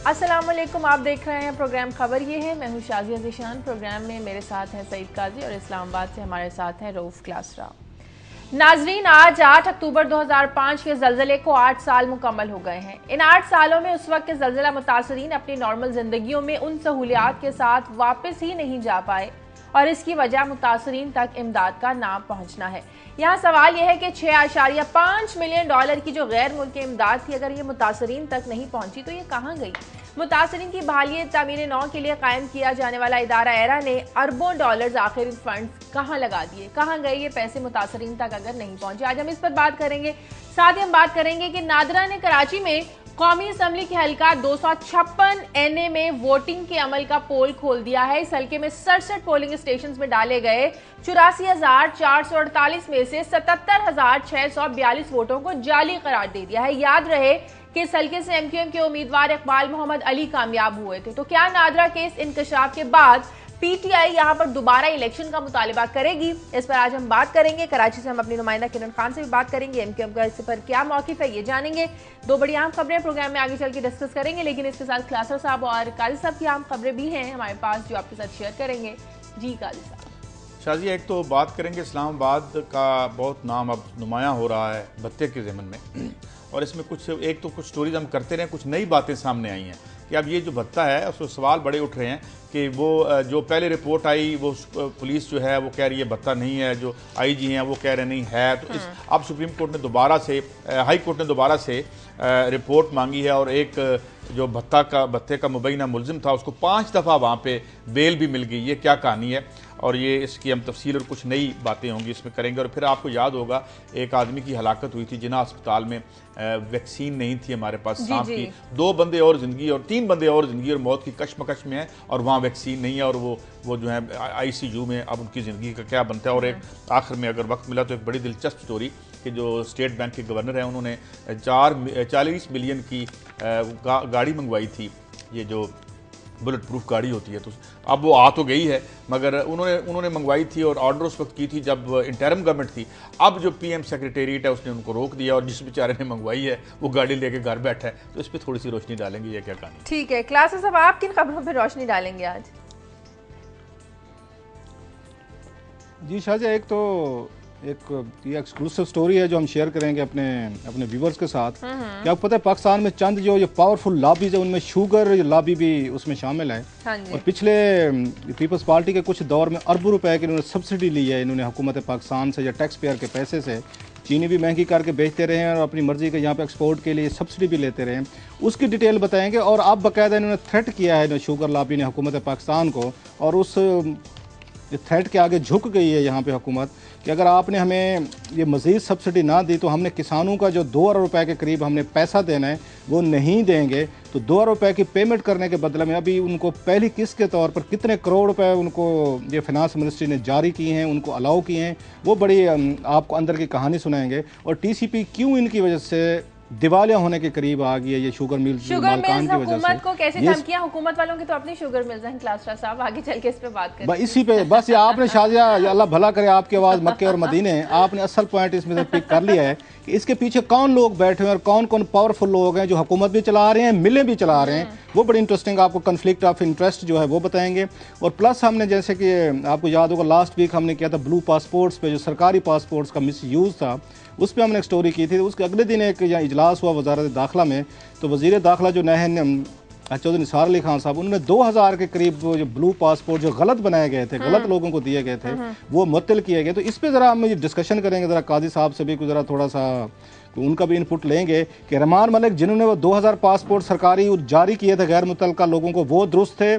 अस्सलामुअलैकुम, आप देख रहे हैं प्रोग्राम खबर ये है। मैं हूँ शाजिया ज़िशान। प्रोग्राम में मेरे साथ हैं सईद काजी और इस्लामाबाद से हमारे साथ हैं रऊफ क्लासरा। नाजरीन, आज 8 अक्टूबर 2005 के ज़लज़ले को 8 साल मुकम्मल हो गए हैं। इन 8 सालों में उस वक्त के ज़लज़ला मुतासरीन अपनी नॉर्मल ज़िंदगियों में उन सहूलियात के साथ वापस ही नहीं जा पाए और इसकी वजह मुतासरीन तक इमदाद का ना पहुँचना है। यहाँ सवाल यह है कि 6.5 मिलियन डॉलर की जो गैर मुल्की इमदाद थी, अगर ये मुतासरीन तक नहीं पहुँची तो ये कहाँ गई? मुतासरीन की बहाली तामीर नौ के लिए कायम किया जाने वाला इदारा एरा ने अरबों डॉलर्स आखिर फंड्स कहाँ लगा दिए, कहाँ गए ये पैसे मुतासरीन तक अगर नहीं पहुँचे? आज हम इस पर बात करेंगे। साथ ही हम बात करेंगे कि नादरा ने कराची में कौमी असम्बली के हल्का 256 NA में वोटिंग के अमल का पोल खोल दिया है। इस हल्के में 67 पोलिंग स्टेशन में डाले गए 84,448 में से 77,642 वोटों को जाली करार दे दिया है। याद रहे कि इस हल्के से MQM के उम्मीदवार इकबाल मोहम्मद अली कामयाब हुए थे। तो क्या नादरा के इस इंकशाफ के बाद PTI यहां पर दोबारा इलेक्शन का मुतालिबा करेगी? इस पर आज हम बात करेंगे। कराची से हम अपनी नुमाइंदा किरण खान से भी बात करेंगे। MQM का इस पर क्या मौक़िफ़ है ये जानेंगे। दो बड़ी अहम खबरें प्रोग्राम में आगे चल के डिस्कस करेंगे, लेकिन इसके साथ क्लासर साहब और काजी साहब की अहम खबरें भी हैं हमारे पास जो आपके साथ शेयर करेंगे। जी काजी साहब। शाजी, एक तो बात करेंगे इस्लामाबाद का बहुत नाम अब नुमायां हो रहा है भत्ते के ज़मन में, और इसमें कुछ स्टोरीज हम करते रहे, कुछ नई बातें सामने आई हैं कि अब ये जो भत्ता है उसमें सवाल बड़े उठ रहे हैं कि वो जो पहले रिपोर्ट आई वो पुलिस जो है वो कह रही है भत्ता नहीं है, जो IG हैं वो कह रहे नहीं है। तो इस अब सुप्रीम कोर्ट ने दोबारा से, हाई कोर्ट ने दोबारा से रिपोर्ट मांगी है, और एक जो भत्ते का मुबैना मुलजिम था उसको 5 दफ़ा वहाँ पे बेल भी मिल गई। ये क्या कहानी है, और ये इसकी हम तफसील और कुछ नई बातें होंगी इसमें करेंगे। और फिर आपको याद होगा एक आदमी की हलाकत हुई थी जिन्ना अस्पताल में, वैक्सीन नहीं थी हमारे पास सांप की। 2 बंदे और ज़िंदगी और 3 बंदे और ज़िंदगी और मौत की कशमकश में है, और वहाँ वैक्सीन नहीं है, और वो जो है ICU में। अब उनकी ज़िंदगी का क्या बनता है। और एक आखिर में अगर वक्त मिला तो एक बड़ी दिलचस्प स्टोरी कि जो स्टेट बैंक के गवर्नर हैं उन्होंने 40 मिलियन की गाड़ी मंगवाई थी, ये जो बुलेट प्रूफ गाड़ी होती है। तो अब वो आ तो गई है, मगर उन्होंने मंगवाई थी और ऑर्डर उस वक्त की थी जब इंटरिम गवर्नमेंट थी। अब जो PM सेक्रेटेरिएट है उसने उनको रोक दिया, और जिस बेचारे ने मंगवाई है वो गाड़ी लेके घर बैठा है। तो इस पर थोड़ी सी रोशनी डालेंगे, ये क्या कहानी। ठीक है क्लासेस, अब आप किन खबरों पर रोशनी डालेंगे आज? जी शाहजहा, एक ये एक्सक्लूसिव स्टोरी है जो हम शेयर करेंगे अपने व्यूवर्स के साथ। क्या आपको पता है पाकिस्तान में चंद जो ये पावरफुल लॉबीज है उनमें शुगर लॉबी भी उसमें शामिल है। और पिछले पीपल्स पार्टी के कुछ दौर में अरबों रुपए की इन्होंने सब्सिडी ली है इन्होंने हुकूमत पाकिस्तान से या टैक्स पेयर के पैसे से। चीनी भी महंगी करके बेचते रहे हैं और अपनी मर्जी के यहाँ पे एक्सपोर्ट के लिए सब्सिडी भी लेते रहे हैं। उसकी डिटेल बताएंगे। और अब बाकायदा इन्होंने थ्रेट किया है शुगर लॉबी ने हुकूमत पाकिस्तान को, और उस थ्रेट के आगे झुक गई है यहाँ पे हुकूमत कि अगर आपने हमें ये मज़ीद सब्सिडी ना दी तो हमने किसानों का जो 2 अरब रुपए के करीब हमने पैसा देना है वो नहीं देंगे। तो 2 अरब रुपए की पेमेंट करने के बदले में अभी उनको पहली किस्त के तौर पर कितने करोड़ रुपए उनको ये फाइनेंस मिनिस्ट्री ने जारी किए हैं, उनको अलाउ किए हैं, वो बड़ी आपको अंदर की कहानी सुनाएंगे। और TCP क्यों इनकी वजह से दिवालिया होने के करीब आ गई है, ये शुगर मिल्स मालकान की वजह से। हुकूमत को कैसे धमकियां, हुकूमत वालों की तो अपनी शुगर मिल्स हैं। क्लासरा साहब आगे चल के इस पे बात करें। इसी पे बस ये आपने शाजिया, अल्लाह भला करे आपकी आवाज़ मक्के और मदीने, आपने असल पॉइंट इसमें से पिक कर लिया है कि इसके पीछे कौन लोग बैठे हैं और कौन कौन पावरफुल लोग हैं जो हुकूमत भी चला रहे हैं, मिलें भी चला रहे हैं। वो बड़ी इंटरेस्टिंग आपको कन्फ्लिक्ट ऑफ इंटरेस्ट जो है वो बताएंगे। और प्लस हमने जैसे कि आपको याद होगा लास्ट वीक हमने किया था ब्लू पासपोर्ट्स पे, जो सरकारी पासपोर्ट्स का मिसयूज़ था, उस पर हमने एक स्टोरी की थी। उसके अगले दिन एक यहाँ इजलास हुआ वजारत दाखिला में, तो वज़ीर दाखिला जो चौधरी निसार अली खान साहब, उन्होंने 2000 के करीब जो ब्लू पासपोर्ट जो गलत बनाए गए थे, गलत लोगों को दिए गए थे, वो मुअत्तल किए गए। तो इस पर ज़रा हम डिस्कशन करेंगे, ज़रा काजी साहब से भी ज़रा थोड़ा सा उनका भी इनपुट लेंगे कि रहमान मलिक जिन्होंने वो 2000 पासपोर्ट सरकारी जारी किए थे गैर मुतल्लका लोगों को, वो दुरुस्त थे,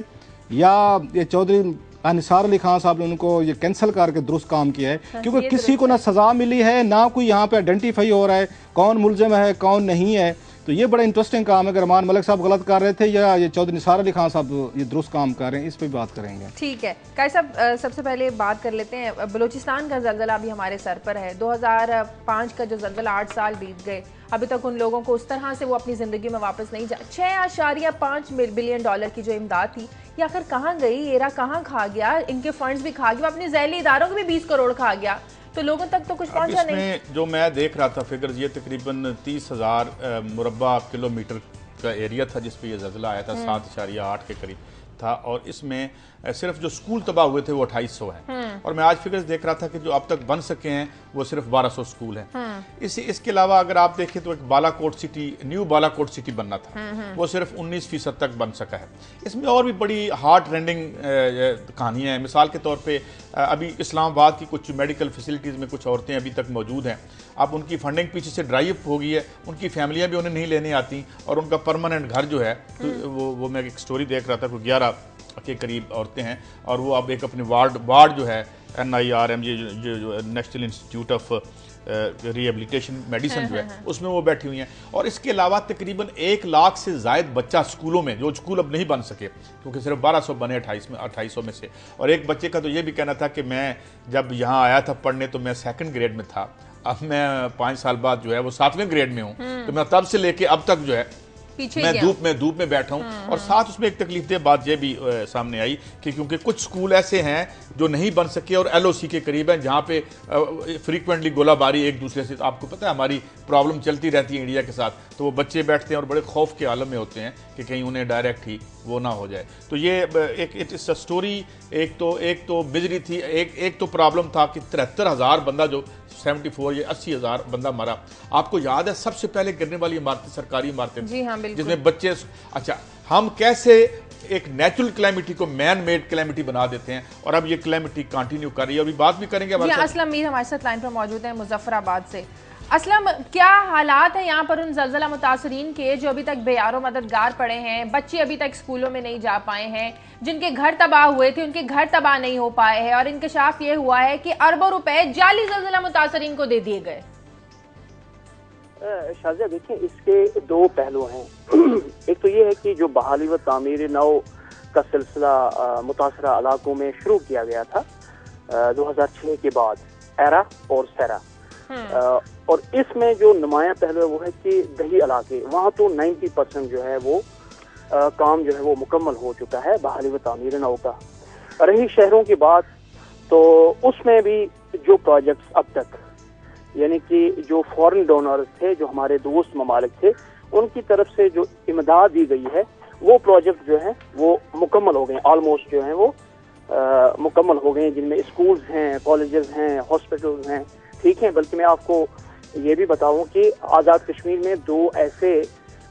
या ये चौधरी निसार अली खान साहब ने उनको ये कैंसिल करके दुरुस्त काम किया है? क्योंकि किसी को ना सज़ा मिली है, ना कोई यहाँ पे आइडेंटिफाई हो रहा है कौन मुलजिम है कौन नहीं है। तो ये बड़ा इंटरेस्टिंग काम है कि रहमान मलिक साहब गलत कर रहे थे या ये चौधरी निसार अली खान साहब ये दुरुस्त काम कर रहे हैं, इस पर बात करेंगे। ठीक है काई साहब, सबसे पहले बात कर लेते हैं बलूचिस्तान का ज़लज़ला अभी हमारे सर पर है। 2005 का जो ज़लज़ला 8 साल बीत गए, अभी तक उन लोगों को उस तरह से वो अपनी ज़िंदगी में वापस नहीं जा। 6.5 बिलियन डॉलर की जो इमदाद थी ये आखिर कहाँ गई? एरा कहाँ खा गया? इनके फंड्स भी खा गया, अपने ज़ैली इदारों को भी 20 करोड़ खा गया। तो लोगों तक तो कुछ पहुंचा नहीं। जो मैं देख रहा था फिगर्स, ये तकरीबन 30,000 मुरब्बा किलोमीटर का एरिया था जिस पे ये ज़लज़ला आया था, 7.8 के करीब था, और इसमें सिर्फ जो स्कूल तबाह हुए थे वो 2800 हैं, और मैं आज फिगर्स देख रहा था कि जो अब तक बन सके हैं वो सिर्फ 1200 स्कूल हैं। इसके अलावा अगर आप देखें तो एक Balakot city, new Balakot city बनना था, वो सिर्फ 19% तक बन सका है। इसमें और भी बड़ी हार्ट रेंडिंग कहानियाँ हैं। मिसाल के तौर पे अभी इस्लामाबाद की कुछ मेडिकल फैसिलिटीज़ में कुछ औरतें अभी तक मौजूद हैं, अब उनकी फंडिंग पीछे से ड्राई अप हो गई है, उनकी फैमिलियाँ भी उन्हें नहीं लेने आती, और उनका परमानेंट घर जो है तो वो मैं एक स्टोरी देख रहा था, कोई 11 के करीब औरतें हैं, और वो अब एक अपने वार्ड जो है NIRM, जो national institute of rehabilitation medicine जो है उसमें वो बैठी हुई हैं। और इसके अलावा तकरीबन 1 लाख से ज़ायद बच्चा स्कूलों में, जो स्कूल अब नहीं बन सके क्योंकि सिर्फ 1200 बने 2800 में से। और एक बच्चे का तो ये भी कहना था कि मैं जब यहाँ आया था पढ़ने तो मैं 2nd ग्रेड में था, अब मैं 5 साल बाद जो है वो 7वें ग्रेड में हूँ, तो मैं तब से लेके अब तक जो है मैं धूप में बैठा हूं। और साथ उसमें एक तकलीफदेह बात यह भी सामने आई कि क्योंकि कुछ स्कूल ऐसे हैं जो नहीं बन सके और LOC के करीब हैं, जहां पे फ्रीक्वेंटली गोलाबारी एक दूसरे से, आपको पता है हमारी प्रॉब्लम चलती रहती है इंडिया के साथ, तो वो बच्चे बैठते हैं और बड़े खौफ के आलम में होते हैं कि कहीं उन्हें डायरेक्ट ही वो ना हो जाए। तो ये एक इट्स अ स्टोरी। एक तो मिजरी थी, एक तो प्रॉब्लम था कि 73,000 बंदा, जो 74 या 80,000 बंदा मरा। आपको याद है सबसे पहले गिरने वाली इमारतें सरकारी इमारतें, जी हाँ, जिसमें बच्चे, अच्छा हम कैसे एक नेचुरल क्लैमिटी को मैन मेड क्लैमिटी बना देते हैं, और अब ये क्लैमिटी कंटिन्यू कर रही है। अभी बात भी करेंगे। असलम मीर हमारे साथ लाइन पर मौजूद है मुजफ्फराबाद से। असलम, क्या हालात है यहाँ पर उन ज़लज़ला मुतासरीन के जो अभी तक बेयारो मददगार पड़े हैं? बच्चे अभी तक स्कूलों में नहीं जा पाए हैं, जिनके घर तबाह हुए थे उनके घर तबाह नहीं हो पाए हैं, और इंकशाफ ये हुआ है कि अरबों रुपए जाली ज़लज़ला मुतासरीन को दे दिए गए। शाज़िया, देखिए इसके 2 पहलू हैं। एक तो ये है कि जो बहाली व तामीर नौ का सिलसिला मुतासरा इलाकों में शुरू किया गया था 2006 के बाद, एरा और सेरा, और इसमें जो नुमाया पहलू है वो है कि दही इलाके, वहाँ तो 90% जो है वो काम जो है वो मुकम्मल हो चुका है बहाली व तामीर नौ का। रही शहरों की बात, तो उसमें भी जो प्रोजेक्ट्स अब तक, यानी कि जो फॉरेन डोनर्स थे, जो हमारे दोस्त ममालिक थे, उनकी तरफ से जो इमदाद दी गई है, वो प्रोजेक्ट जो है वो मुकम्मल हो गए, ऑलमोस्ट जो है वो मुकम्मल हो गए, जिनमें स्कूल्स हैं, कॉलेजेस हैं, हॉस्पिटल्स हैं, ठीक है। बल्कि मैं आपको ये भी बताऊं कि आज़ाद कश्मीर में 2 ऐसे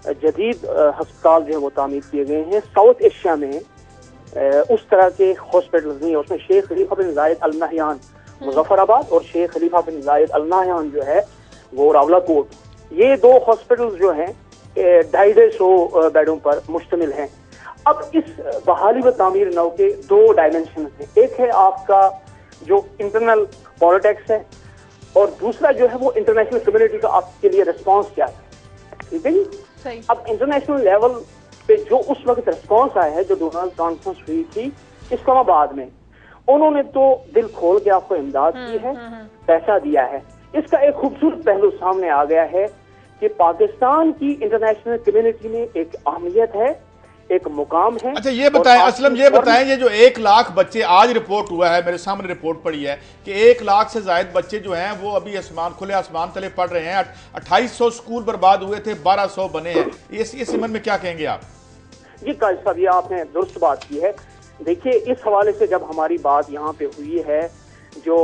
जदीद अस्पताल जो है वो तामीर किए गए हैं। साउथ एशिया में उस तरह के हॉस्पिटल्स नहीं है। उसमें शेख खलीफा बिन जायद अल नहयान मुजफ्फराबाद और शेख खलीफा बिन जायद अल नहयान जो है वो रावलाकोट, ये 2 हॉस्पिटल्स जो हैं 250 बेडों पर मुश्तमिल हैं। अब इस बहाली व तामीर नौ के 2 डायमेंशन हैं। एक है आपका जो इंटरनल पॉलिटिक्स है, और दूसरा जो है वो इंटरनेशनल कम्युनिटी का आपके लिए रिस्पांस क्या है, ठीक है जी। अब इंटरनेशनल लेवल पे जो उस वक्त रिस्पांस आया है, जो डोनाल्ड कॉन्फ्रेंस हुई थी इस्लामाबाद में, उन्होंने तो दिल खोल के आपको इमदाद की है, पैसा दिया है। इसका एक खूबसूरत पहलू सामने आ गया है कि पाकिस्तान की इंटरनेशनल कम्युनिटी में एक अहमियत है, एक मुकाम है। अच्छा ये बताएं असलम, ये बताएं, ये जो 1 लाख बच्चे, आज रिपोर्ट हुआ है, मेरे सामने रिपोर्ट पड़ी है कि 1 लाख से ज्यादा बच्चे जो हैं वो अभी खुले आसमान तले पढ़ रहे हैं। 2800 स्कूल बर्बाद हुए थे, 1200 बने हैं। इस संबंध में क्या कहेंगे आप? जी काजी साहब, ये आपने दुरुस्त बात की है। देखिए, इस हवाले से जब हमारी बात यहाँ पे हुई है, जो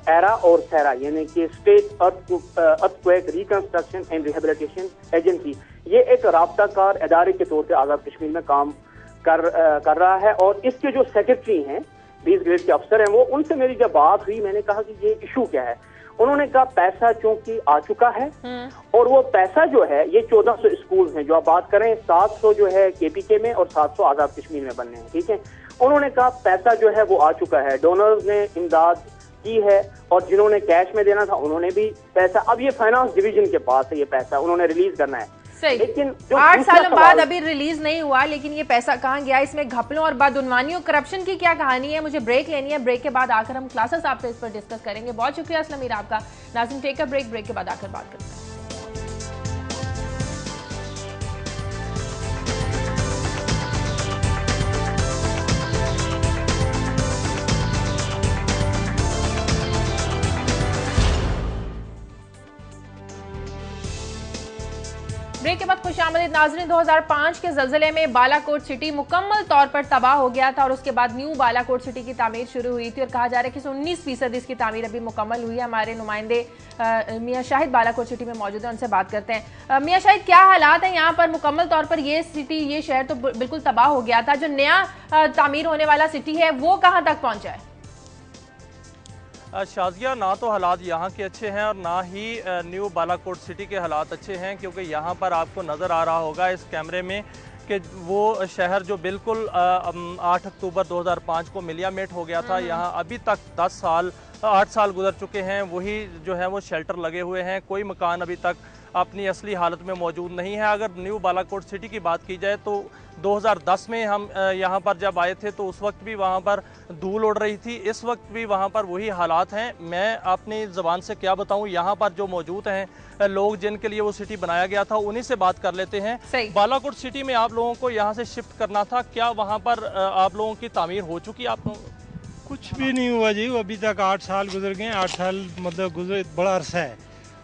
एरा और सेरा यानी कि state earthquake reconstruction and rehabilitation agency, ये एक राब्ताकार इदारे के तौर पे आज़ाद कश्मीर में काम कर रहा है, और इसके जो सेक्रेटरी हैं, 20 ग्रेड के अफसर हैं, वो उनसे मेरी जब बात हुई, मैंने कहा कि ये इशू क्या है। उन्होंने कहा पैसा चूंकि आ चुका है, और वो पैसा जो है, ये 1400 स्कूल हैं जो आप बात करें, 700 जो है KPK में और 700 आज़ाद कश्मीर में बनने हैं, ठीक है। उन्होंने कहा पैसा जो है वो आ चुका है, डोनर्स ने इमदाद की है, और जिन्होंने कैश में देना था उन्होंने भी पैसा, अब ये फाइनेंस डिवीजन के पास है, ये पैसा उन्होंने रिलीज करना है। लेकिन 8 सालों बाद अभी रिलीज नहीं हुआ, लेकिन ये पैसा कहाँ गया? इसमें घपलों और बदउनवानियों, करप्शन की क्या कहानी है? मुझे ब्रेक लेनी है, ब्रेक के बाद आकर हम क्लासेस आपसे इस पर डिस्कस करेंगे। बहुत शुक्रिया असलम मीर आपका। नाज़रीन, टेक अ ब्रेक, ब्रेक के बाद आकर बात करते हैं। ब्रेक के बाद खुशामदीद नाज़रीन। 2005 के ज़लज़ले में बालाकोट सिटी मुकम्मल तौर पर तबाह हो गया था और उसके बाद न्यू बालाकोट सिटी की तामीर शुरू हुई थी और कहा जा रहा है कि 19% इसकी तामीर अभी मुकम्मल हुई है। हमारे नुमाइंदे मियाँ शाहिद बालाकोट सिटी में मौजूद हैं, उनसे बात करते हैं। मियाँ शाहिद, क्या हालात हैं यहाँ पर? मुकम्मल तौर पर ये सिटी, ये शहर तो बिल्कुल तबाह हो गया था। जो नया तामीर होने वाला सिटी है वो कहाँ तक पहुँचा है? शाजिया, ना तो हालात यहाँ के अच्छे हैं और ना ही न्यू बालाकोट सिटी के हालात अच्छे हैं, क्योंकि यहाँ पर आपको नज़र आ रहा होगा इस कैमरे में कि वो शहर जो बिल्कुल 8 अक्टूबर 2005 को मिलियामेट हो गया था, यहाँ अभी तक 8 साल गुजर चुके हैं। वही जो है वो शेल्टर लगे हुए हैं, कोई मकान अभी तक अपनी असली हालत में मौजूद नहीं है। अगर न्यू बालाकोट सिटी की बात की जाए तो 2010 में हम यहाँ पर जब आए थे तो उस वक्त भी वहाँ पर धूल उड़ रही थी, इस वक्त भी वहाँ पर वही हालात हैं। मैं अपनी ज़बान से क्या बताऊँ, यहाँ पर जो मौजूद हैं लोग जिनके लिए वो सिटी बनाया गया था उन्हीं से बात कर लेते हैं। बालाकोट सिटी में आप लोगों को यहाँ से शिफ्ट करना था, क्या वहाँ पर आप लोगों की तामीर हो चुकी? आप लोगों कुछ भी नहीं हुआ जी, अभी तक 8 साल गुजर गए। 8 साल मतलब गुजर बड़ा अरसा है।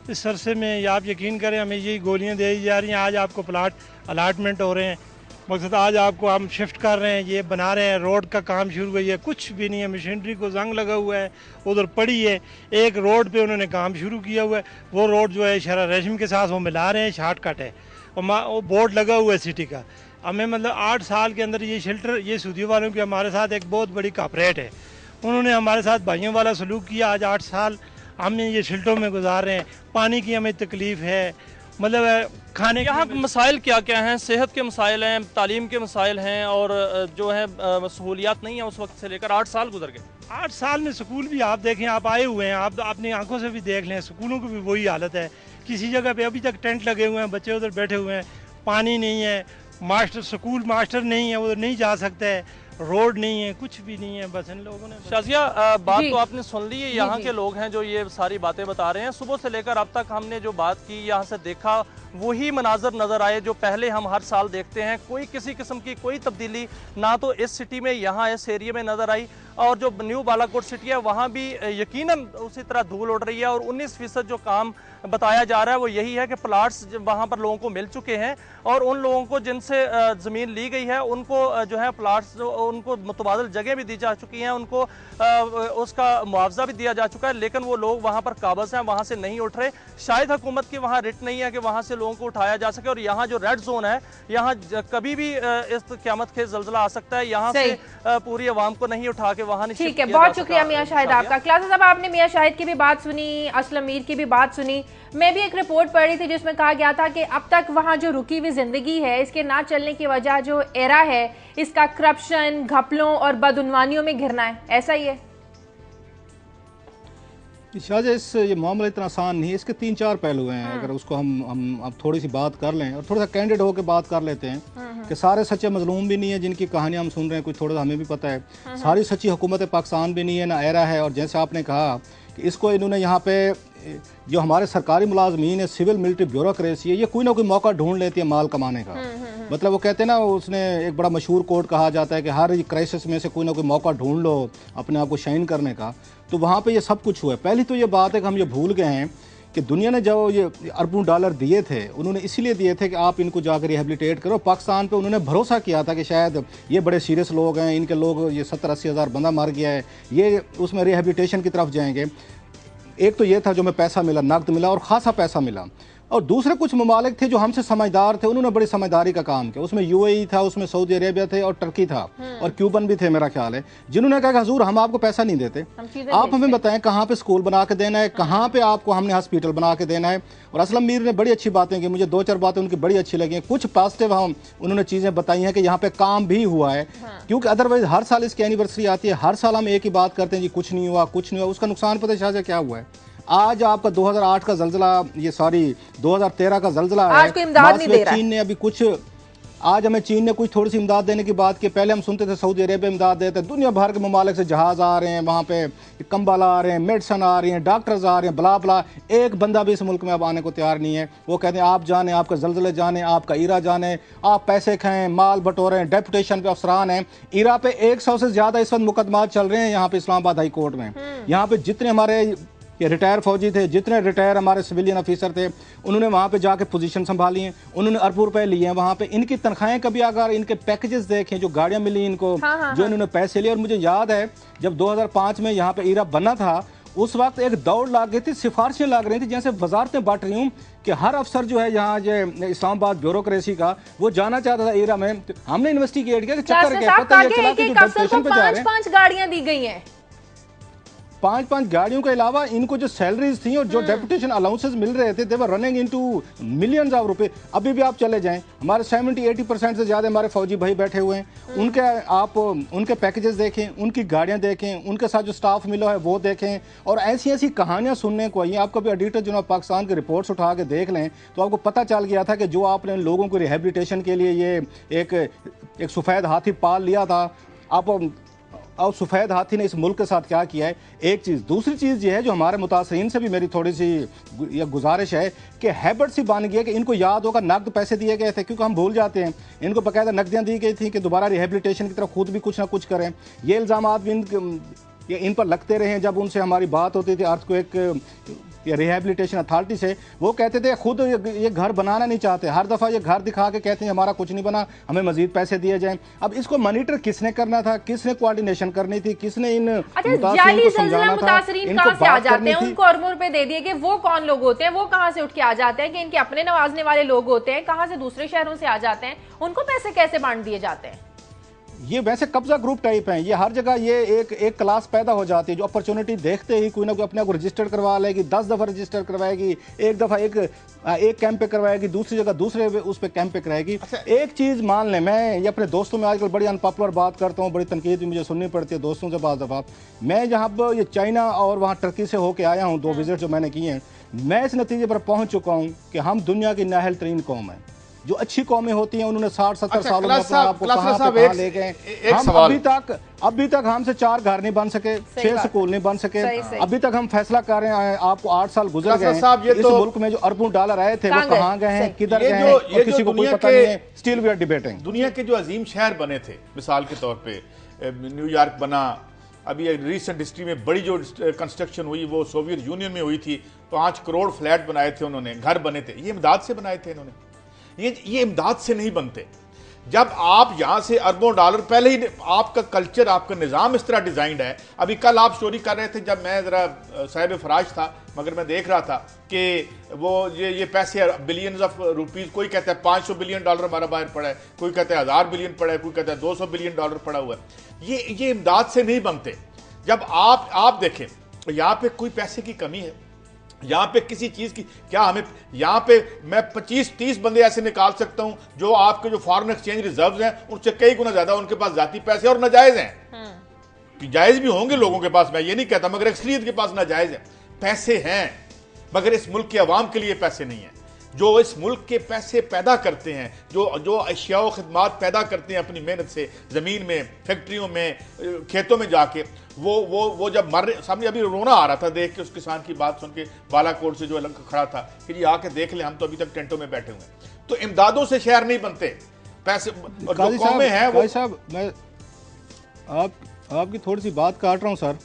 इस अरसे में आप यकीन करें हमें यही गोलियां दी जा रही हैं। आज आपको प्लाट अलाटमेंट हो रहे हैं, मकसद आज आपको हम शिफ्ट कर रहे हैं, ये बना रहे हैं, रोड का काम शुरू हुई है, कुछ भी नहीं है। मशीनरी को जंग लगा हुआ है, उधर पड़ी है। एक रोड पे उन्होंने काम शुरू किया हुआ है, वो रोड जो है शरा रेशम के साथ वो मिला रहे हैं, शॉर्टकट है। और वो बोर्ड लगा हुआ है सिटी का। हमें मतलब 8 साल के अंदर ये शेल्टर, ये सऊदी वालों की हमारे साथ एक बहुत बड़ी कॉपरेट है। उन्होंने हमारे साथ भाइयों वाला सलूक किया। आज 8 साल हम ये शेल्टरों में गुजार रहे हैं। पानी की हमें तकलीफ़ है, मतलब खाने यहाँ मसाइल क्या क्या हैं? सेहत के मसाइल हैं, तालीम के मसाइल हैं और जो है सहूलियात नहीं है उस वक्त से लेकर 8 साल गुजर गए। 8 साल में स्कूल भी आप देखें, आप आए हुए हैं, आप अपनी आंखों से भी देख लें, स्कूलों की भी वही हालत है। किसी जगह पे अभी तक टेंट लगे हुए हैं, बच्चे उधर बैठे हुए हैं, पानी नहीं है, मास्टर स्कूल मास्टर नहीं है, उधर नहीं जा सकते है, रोड नहीं है, कुछ भी नहीं है। बस इन लोगों ने शाजिया बात तो आपने सुन ली है। यहाँ के लोग हैं जो ये सारी बातें बता रहे हैं। सुबह से लेकर अब तक हमने जो बात की, यहाँ से देखा, वही मनाजर नज़र आए जो पहले हम हर साल देखते हैं। कोई किसी किस्म की कोई तब्दीली ना तो इस सिटी में, यहाँ इस एरिया में नज़र आई। और जो न्यू बालाकोट सिटी है वहाँ भी यकीनन उसी तरह धूल उड़ रही है। और 19% जो काम बताया जा रहा है वो यही है कि प्लाट्स वहाँ पर लोगों को मिल चुके हैं और उन लोगों को जिनसे ज़मीन ली गई है उनको जो है प्लाट्स, उनको मुतबादल जगह भी दी जा चुकी हैं, उनको उसका मुआवजा भी दिया जा चुका है। लेकिन वो लोग वहाँ पर काबज़ हैं, वहाँ से नहीं उठ रहे। शायद हुकूमत की वहाँ रिट नहीं है कि वहाँ से लोगों को उठाया जा सके। और यहाँ जो रेड जोन है, यहाँ कभी भी इस क़यामत के ज़लज़ला आ सकता है। यहाँ से पूरी आवाम को नहीं उठा के वहाँ नहीं। ठीक है, बहुत शुक्रिया मियाँ शाहिद आपका। क्लास साहब, आपने मियाँ शाहिद की भी बात सुनी, असलम मीर की भी बात सुनी। मैं भी एक रिपोर्ट पढ़ रही थी जिसमें कहा गया था कि अब तक वहाँ जो रुकी हुई जिंदगी है, इसके ना चलने की वजह जो एरा है, इसका करप्शन, घपलों और बदउनवानियों में घिरना है। ऐसा ही है? शायद ये मामला इतना आसान नहीं है, इसके 3-4 पहलू हैं। अगर उसको हम अब थोड़ी सी बात कर लें और थोड़ा सा कैंडिड होकर बात कर लेते हैं कि सारे सच्चे मजलूम भी नहीं है जिनकी कहानियां हम सुन रहे हैं, कुछ थोड़ा सा हमें भी पता है। सारी सच्ची हुकूमत पाकिस्तान भी नहीं है, ना एरा है। और जैसे आपने कहा कि इसको इन्होंने यहाँ पे जो हमारे सरकारी मुलाजमीन है, सिविल मिलिट्री ब्यूरोक्रेसी है, ये कोई ना कोई मौका ढूंढ लेती है माल कमाने का। मतलब वो कहते हैं ना, उसने एक बड़ा मशहूर कोट कहा जाता है कि हर क्राइसिस में से कोई ना कोई मौका ढूंढ लो अपने आप को शाइन करने का। तो वहाँ पे ये सब कुछ हुआ है। पहली तो ये बात है कि हम ये भूल गए हैं कि दुनिया ने जो ये अरबों डॉलर दिए थे, उन्होंने इसीलिए दिए थे कि आप इनको जाकर रिहेबिलिटेट करो। पाकिस्तान पे उन्होंने भरोसा किया था कि शायद ये बड़े सीरियस लोग हैं, इनके लोग, ये 70-80 हज़ार बंदा मर गया है, ये उसमें रिहेबिलिटेशन की तरफ जाएंगे। एक तो ये था जो हमें पैसा मिला, नकद मिला और ख़ासा पैसा मिला। और दूसरे कुछ ममालिक थे जो हमसे समझदार थे, उन्होंने बड़ी समझदारी का काम किया। उसमें यूएई था, उसमें सऊदी अरेबिया थे और टर्की था और क्यूबन भी थे मेरा ख्याल है, जिन्होंने कहा कि हुजूर हम आपको पैसा नहीं देते, आप हमें बताएं कहाँ पे स्कूल बना के देना है, कहाँ पे आपको हमने हॉस्पिटल बना के देना है। और असलम मीर ने बड़ी अच्छी बातें की, मुझे 2-4 बातें उनकी बड़ी अच्छी लगी। कुछ पॉजिटिव हम उन्होंने चीज़ें बताई हैं कि यहाँ पे काम भी हुआ है, क्योंकि अदरवाइज हर साल इसकी एनिवर्सरी आती है, हर साल हम एक ही बात करते हैं जी कुछ नहीं हुआ, कुछ नहीं हुआ। उसका नुकसान पता है शायद क्या हुआ है? आज आपका 2008 का जल्जला, ये सॉरी 2013 का जल्जला है। आज कोई इमदाद नहीं दे रहा। चीन ने अभी कुछ, आज हमें चीन ने कुछ थोड़ी सी इमदाद देने की बात की। पहले हम सुनते थे सऊदी अरेबिया इमदाद देते, दुनिया भर के ममालिक से जहाज आ रहे हैं, वहाँ पे कंबल आ रहे हैं, मेडिसन आ रही हैं, डॉक्टर्स आ रहे हैं, बला बला। एक बंदा भी इस मुल्क में अब आने को तैयार नहीं है। वो कहते हैं आप जाने, आपका जल्जले जाने, आपका ईरा जाने, आप पैसे खाएं, माल बटोरें, डेपुटेशन पे अफसरान हैं। ईरा पे 100 से ज़्यादा इस वक्त मुकदमात चल रहे हैं यहाँ पे इस्लामाबाद हाई कोर्ट में। यहाँ पे जितने हमारे कि रिटायर फौजी थे, जितने रिटायर हमारे सिविलियन ऑफिसर थे, उन्होंने वहाँ पे जाके पोजीशन संभाली हैं, उन्होंने अरबों रुपए लिए हैं वहाँ पे। इनकी तनख्वाहें कभी अगर इनके पैकेजेस देखें, जो गाड़ियाँ मिली इनको, जो इन्होंने पैसे लिए। और मुझे याद है जब 2005 में यहाँ पे ईरा बना था, उस वक्त एक दौड़ लग गई थी, सिफारिशें लग रही थी, जैसे वजारतें बांट रही हूँ कि हर अफसर जो है यहाँ जो इस्लामाबाद ब्यूरोक्रेसी का, वो जाना चाहता था ईरा में। हमने इन्वेस्टिगेट किया कि चक्कर क्या, पता ये चला कि जो डेपुटेशन पे जा रहे हैं 5 गाड़ियां दी गई हैं। 5 गाड़ियों के अलावा इनको जो सैलरीज थी और जो डेपुटेशन अलाउंसेस मिल रहे थे, they were running into millions of रुपए। अभी भी आप चले जाएं, हमारे 70-80% से ज़्यादा हमारे फौजी भाई बैठे हुए हैं, उनके आप उनके पैकेजेस देखें, उनकी गाड़ियां देखें, उनके साथ जो स्टाफ मिला है वो देखें, और ऐसी ऐसी कहानियां सुनने को आई। आप कभी ऑडिटर जनरल पाकिस्तान के रिपोर्ट्स उठा के देख लें तो आपको पता चल गया था कि जो आपने लोगों को रिहेबिलिटेशन के लिए ये एक सफ़ेद हाथी पाल लिया था, आप और सफ़ेद हाथी ने इस मुल्क के साथ क्या किया है। एक चीज़, दूसरी चीज़ ये है जो हमारे मुतासरीन से भी मेरी थोड़ी सी ये गुजारिश है कि हैबिट सी बन गई है कि इनको याद होगा नकद पैसे दिए गए थे, क्योंकि हम भूल जाते हैं। इनको बाकायदा नकदियाँ दी गई थी कि दोबारा रिहेबिलिटेशन की तरफ खुद भी कुछ ना कुछ करें। ये इल्ज़ाम भी इन पर लगते रहे। जब उनसे हमारी बात होती थी अर्थक्वेक या रिहेबिलिटेशन अथॉरिटी से, वो कहते थे खुद ये घर बनाना नहीं चाहते, हर दफ़ा ये घर दिखा के कहते हैं हमारा कुछ नहीं बना, हमें मजीद पैसे दिए जाएं। अब इसको मॉनिटर किसने करना था, किसने कोऑर्डिनेशन करनी थी, किसने इन मुतासरीन को समझाना था, कहां से आ जाते हैं, उनको अरबों रुपए दे दिए कि वो कौन लोग होते हैं, वो कहां से उठ के आ जाते हैं कि इनके अपने नवाजने वाले लोग होते हैं, कहां से दूसरे शहरों से आ जाते हैं, उनको पैसे कैसे बांट दिए जाते हैं। ये वैसे कब्जा ग्रुप टाइप हैं, ये हर जगह ये एक क्लास पैदा हो जाती है जो अपॉर्चुनिटी देखते ही कोई ना कोई अपने को रजिस्टर करवा लेगी, 10 दफ़ा रजिस्टर करवाएगी, एक दफ़ा एक कैंप पे करवाएगी, दूसरी जगह दूसरे उस पर कैंप पे कराएगी। एक चीज़ मान लें, मैं ये अपने दोस्तों में आजकल बड़ी अनपॉपुलर बात करता हूँ, बड़ी तनकीद भी मुझे सुननी पड़ती है दोस्तों से बाज़ दफ़ा। मैं जहाँ पर ये चाइना और वहाँ टर्की से होके आया हूँ, 2 विजिट जो मैंने किए हैं, मैं इस नतीजे पर पहुँच चुका हूँ कि हम दुनिया की नाअहल तरीन कौम है। जो अच्छी कौमें होती हैं उन्होंने 60-70 सालों में अपने आप को कहाँ ले गए। हम अभी तक हमसे 4 घर नहीं बन सके, 6 स्कूल नहीं बन सके, अभी तक हम फैसला कर रहे हैं। आपको 8 साल गुजर गए हैं, इस मुल्क में जो अरबों डॉलर आए थे वो कहाँ गए हैं, किधर गए हैं, और किसी को कोई पता नहीं है। Still we are debating. दुनिया के जो अजीम शहर बने थे, मिसाल के तौर पे न्यूयॉर्क बना, अभी रिसेंट हिस्ट्री में बड़ी जो कंस्ट्रक्शन हुई वो सोवियत यूनियन में हुई थी, 5 करोड़ फ्लैट बनाए थे उन्होंने, घर बने थे, ये इमदाद से बनाए थे इन्होंने। ये इमदाद से नहीं बनते। जब आप यहां से अरबों डॉलर, पहले ही आपका कल्चर, आपका निज़ाम इस तरह डिजाइंड है। अभी कल आप स्टोरी कर रहे थे, जब मैं जरा साहिब फराज था, मगर मैं देख रहा था कि वो ये पैसे बिलियंस ऑफ रुपीज, कोई कहता है 500 बिलियन डॉलर हमारा बाहर पड़ा है, कोई कहता है 1000 बिलियन पड़ा है, कोई कहता है 200 बिलियन डॉलर पड़ा हुआ है। ये इमदाद से नहीं बनते। जब आप देखें यहाँ पे कोई पैसे की कमी है, यहाँ पे किसी चीज की क्या, हमें यहाँ पे मैं 25-30 बंदे ऐसे निकाल सकता हूँ जो आपके जो फॉरेन एक्सचेंज रिजर्व्स हैं उनसे कई गुना ज्यादा उनके पास जाती पैसे और नाजायज हैं। जायज भी होंगे लोगों के पास, मैं ये नहीं कहता, मगर अक्सरियत के पास नाजायज है। पैसे हैं मगर इस मुल्क के अवाम के लिए पैसे नहीं है। जो इस मुल्क के पैसे पैदा करते हैं, जो अशिया व खिदमात पैदा करते हैं अपनी मेहनत से, जमीन में, फैक्ट्रियों में, खेतों में जाके, वो जब मर रहे, सामने अभी रोना आ रहा था देख के उस किसान की बात सुन के, बालाकोट से जो अलग खड़ा था कि जी आके देख ले, हम तो अभी तक टेंटों में बैठे हुए हैं। तो इमदादों से शहर नहीं बनते, पैसे जो कौमें हैं वो। साहब मैं आपकी थोड़ी सी बात काट रहा हूँ सर।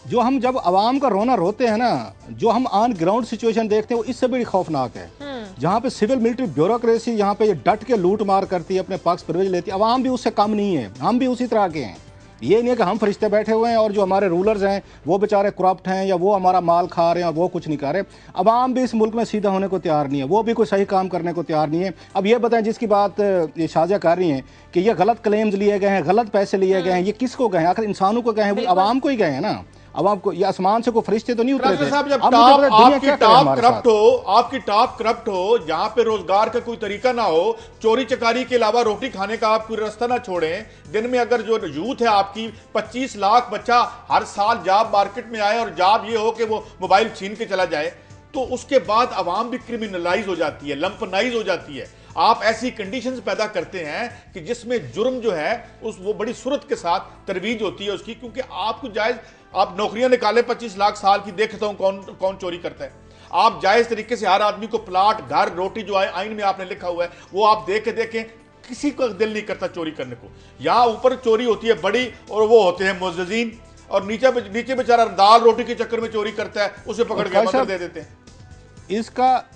जो हम जब आवाम का रोना रोते हैं ना, जो हम ऑन ग्राउंड सिचुएशन देखते हैं वो इससे बड़ी खौफनाक है। जहाँ पे सिविल मिलिट्री ब्यूरोक्रेसी यहाँ पे ये डट के लूट मार करती है, अपने पक्ष प्रिविलेज लेती है, आवाम भी उससे कम नहीं है, हम भी उसी तरह के हैं। ये नहीं है कि हम फरिश्ते बैठे हुए हैं और जो हमारे रूलर्स हैं वो बेचारे करप्ट हैं या वो हमारा माल खा रहे हैं और वो कुछ नहीं कर रहे। आवाम भी इस मुल्क में सीधा होने को तैयार नहीं है, वो भी कोई सही काम करने को तैयार नहीं है। अब ये बताएं, जिसकी बात ये शाजिया कर रही हैं कि ये गलत क्लेम्स लिए गए हैं, गलत पैसे लिए गए हैं, ये किसको गए हैं? आखिर इंसानों को गए हैं, वो आवाम को ही गए हैं ना। अब आपको ये आसमान से कोई फरिश्ते तो नहीं उतरे थे। साहब, जब आपकी टॉप करप्ट हो, जहां पे रोजगार का कोई तरीका ना हो, चोरी चकारी के अलावा रोटी खाने का आप कोई रास्ता ना छोड़ें, दिन में अगर जो यूथ है आपकी 25 लाख बच्चा हर साल जॉब मार्केट में आए और जॉब ये हो कि वो मोबाइल छीन के चला जाए, तो उसके बाद आवाम भी क्रिमिनलाइज हो जाती है, लंपनाइज हो जाती है। आप ऐसी कंडीशंस पैदा करते हैं कि जिसमें जुर्म जो है वो बड़ी सूरत के साथ तरवीज होती है उसकी, क्योंकि आपको जायज, आप नौकरियां निकाले 25 लाख साल की, देखता हूं कौन चोरी करता है। आप जायज तरीके से हर आदमी को प्लाट, घर, रोटी जो आइन में आपने लिखा हुआ है वो आप देखें, किसी का दिल नहीं करता चोरी करने को। यहां ऊपर चोरी होती है बड़ी, और वो होते हैं मुअज़्ज़िज़ीन, और नीचे बेचारा दाल रोटी के चक्कर में चोरी करता है, उसे पकड़ के मंदिर दे देते हैं।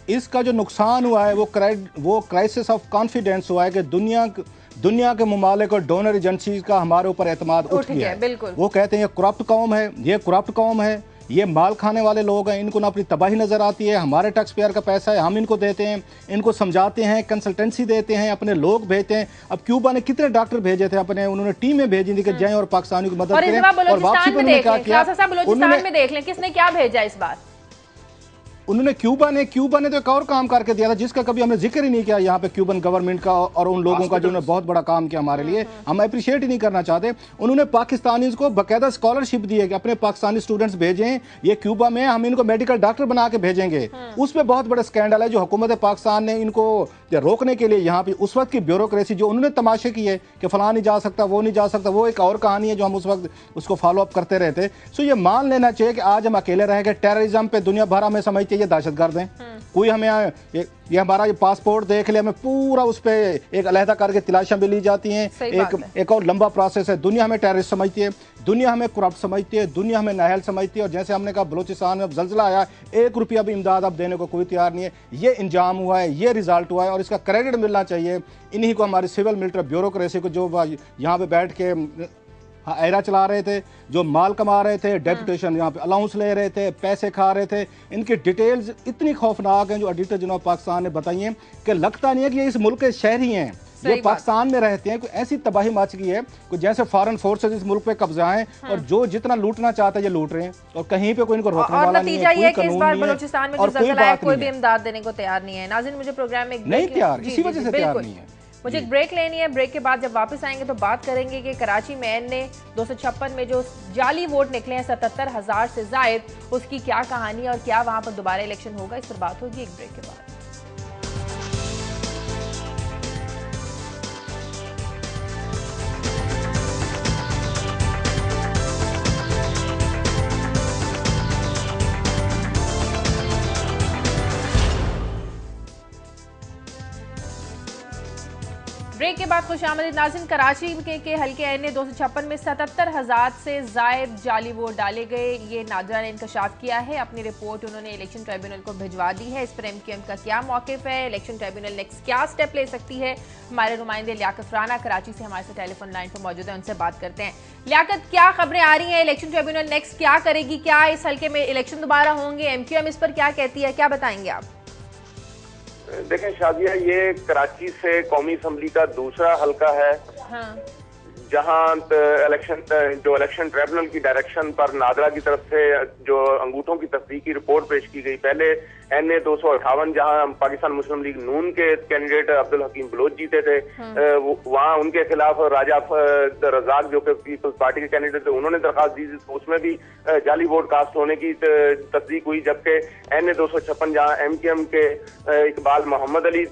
इसका जो नुकसान हुआ है वो क्राइसिस ऑफ कॉन्फिडेंस हुआ है कि दुनिया के ममालिक और डोनर एजेंसीज का हमारे ऊपर एतमाद उठ गया है। वो कहते हैं ये करप्ट कौम है, ये माल खाने वाले लोग हैं, इनको ना अपनी तबाही नजर आती है, हमारे टैक्स पेयर का पैसा है, हम इनको देते हैं, इनको समझाते हैं, कंसल्टेंसी देते हैं, अपने लोग भेजते हैं। अब क्यूबा ने कितने डॉक्टर भेजे थे अपने, उन्होंने टीमें भेजी थी कि जाएं और पाकिस्तानियों की मदद करें, और वापसी पर उन्होंने क्या किया, बलूचिस्तान में देख लें किसने क्या भेजा इस बार। उन्होंने क्यूबा ने तो एक और काम करके दिया था जिसका कभी हमने जिक्र ही नहीं किया यहाँ पे, क्यूबन गवर्नमेंट का और उन लोगों का जिन्होंने बहुत बड़ा काम किया हमारे लिए, हम अप्रिशिएट ही नहीं करना चाहते। उन्होंने पाकिस्तानीज को बाकायदा स्कॉलरशिप दी है कि अपने पाकिस्तानी स्टूडेंट्स भेजें, ये क्यूबा में हम इनको मेडिकल डॉक्टर बना के भेजेंगे। उसमें बहुत बड़ा स्कैंडल है जो हुकूमत पाकिस्तान ने इनको रोकने के लिए यहाँ पे उस वक्त की ब्यूरोक्रेसी जो उन्होंने तमाशे की है कि फलां नहीं जा सकता, वो नहीं जा सकता, वो एक और कहानी है जो हम उस वक्त उसको फॉलो अप करते रहते। सो ये मान लेना चाहिए कि आज हम अकेले रह गए, टेररिज्म पे दुनिया भर हमें समझते ये दहशतगर्द हैं। कोई हमें ये हमारा ये पासपोर्ट देख ले, हमें पूरा उस पर एक अलहदा करके तलाशियां भी ली जाती हैं, एक और लंबा प्रोसेस है। दुनिया हमें टेररिस्ट समझती है, दुनिया हमें करप्ट समझती है, दुनिया हमें नाअहल समझती है। और जैसे हमने कहा बलूचिस्तान में अब जल्जला आया, 1 रुपया भी इमदाद अब देने को कोई तैयार नहीं है। ये इंजाम हुआ है, ये रिजल्ट हुआ है और इसका क्रेडिट मिलना चाहिए इन्हीं को, हमारी सिविल मिलिट्री ब्यूरोक्रेसी को, जो यहाँ पे बैठ के एरा चला रहे थे, जो माल कमा रहे थे, डेपुटेशन यहाँ पे अलाउंस ले रहे थे, पैसे खा रहे थे। इनकी डिटेल्स इतनी खौफनाक हैं जो ऑडिटर जनरल पाकिस्तान ने बताई हैं कि लगता नहीं है कि ये इस मुल्क के शहरी हैं, ये पाकिस्तान में रहते हैं। कोई ऐसी तबाही मच गई है कि जैसे फॉरेन फोर्सेस इस मुल्क पे कब्जा है और जो जितना लूटना चाहते हैं ये लूट रहे हैं और कहीं पे कोई इनको रोकने वाला नहीं है, कोई कानून नहीं है और कोई बात कोई भी इमदाद देने को तैयार नहीं है। नाज़रीन, मुझे प्रोग्राम में नहीं तैयार, इसी वजह से तैयार नहीं है। मुझे एक ब्रेक लेनी है। ब्रेक के बाद जब वापस आएंगे तो बात करेंगे कि कराची में एनए 256 में जो जाली वोट निकले हैं 77,000 से जायद, उसकी क्या कहानी और क्या वहां पर दोबारा इलेक्शन होगा, इस पर बात होगी एक ब्रेक के बाद। ब्रेक के बाद खुशामदीद नाज़रीन। कराची के हल्के एनए 256 में 77,000 से जायद जाली वोट डाले गए, ये नादरा ने इंकशाफ किया है। अपनी रिपोर्ट उन्होंने इलेक्शन ट्रिब्यूनल को भिजवा दी है। इस पर एमक्यूएम का क्या मौक़िफ़ है, इलेक्शन ट्रिब्यूनल नेक्स्ट क्या स्टेप ले सकती है, हमारे नुमाइंदे लियाकत राना कराची से हमारे साथ टेलीफोन लाइन पर मौजूद है, उनसे बात करते हैं। लियाकत, क्या खबरें आ रही हैं, इलेक्शन ट्रिब्यूनल नेक्स्ट क्या करेगी, क्या इस हल्के में इलेक्शन दोबारा होंगे, एमक्यूएम इस पर क्या कहती है, क्या बताएंगे आप? देखें शादिया, ये कराची से कौमी असम्बली का दूसरा हल्का है जहां इलेक्शन ट्रिब्यूनल की डायरेक्शन पर नादरा की तरफ से जो अंगूठों की तस्दीक की रिपोर्ट पेश की गई। पहले एनए 258 जहां पाकिस्तान मुस्लिम लीग नून के कैंडिडेट अब्दुल हकीम बलोच जीते थे, वहां उनके खिलाफ राजा रजाक जो कि पीपल्स पार्टी के कैंडिडेट थे, उन्होंने दरखास्त दी थी, तो उसमें भी जाली वोट कास्ट होने की तस्दीक हुई। जबकि एनए 256 जहां एमक्यूएम के इकबाल मोहम्मद अली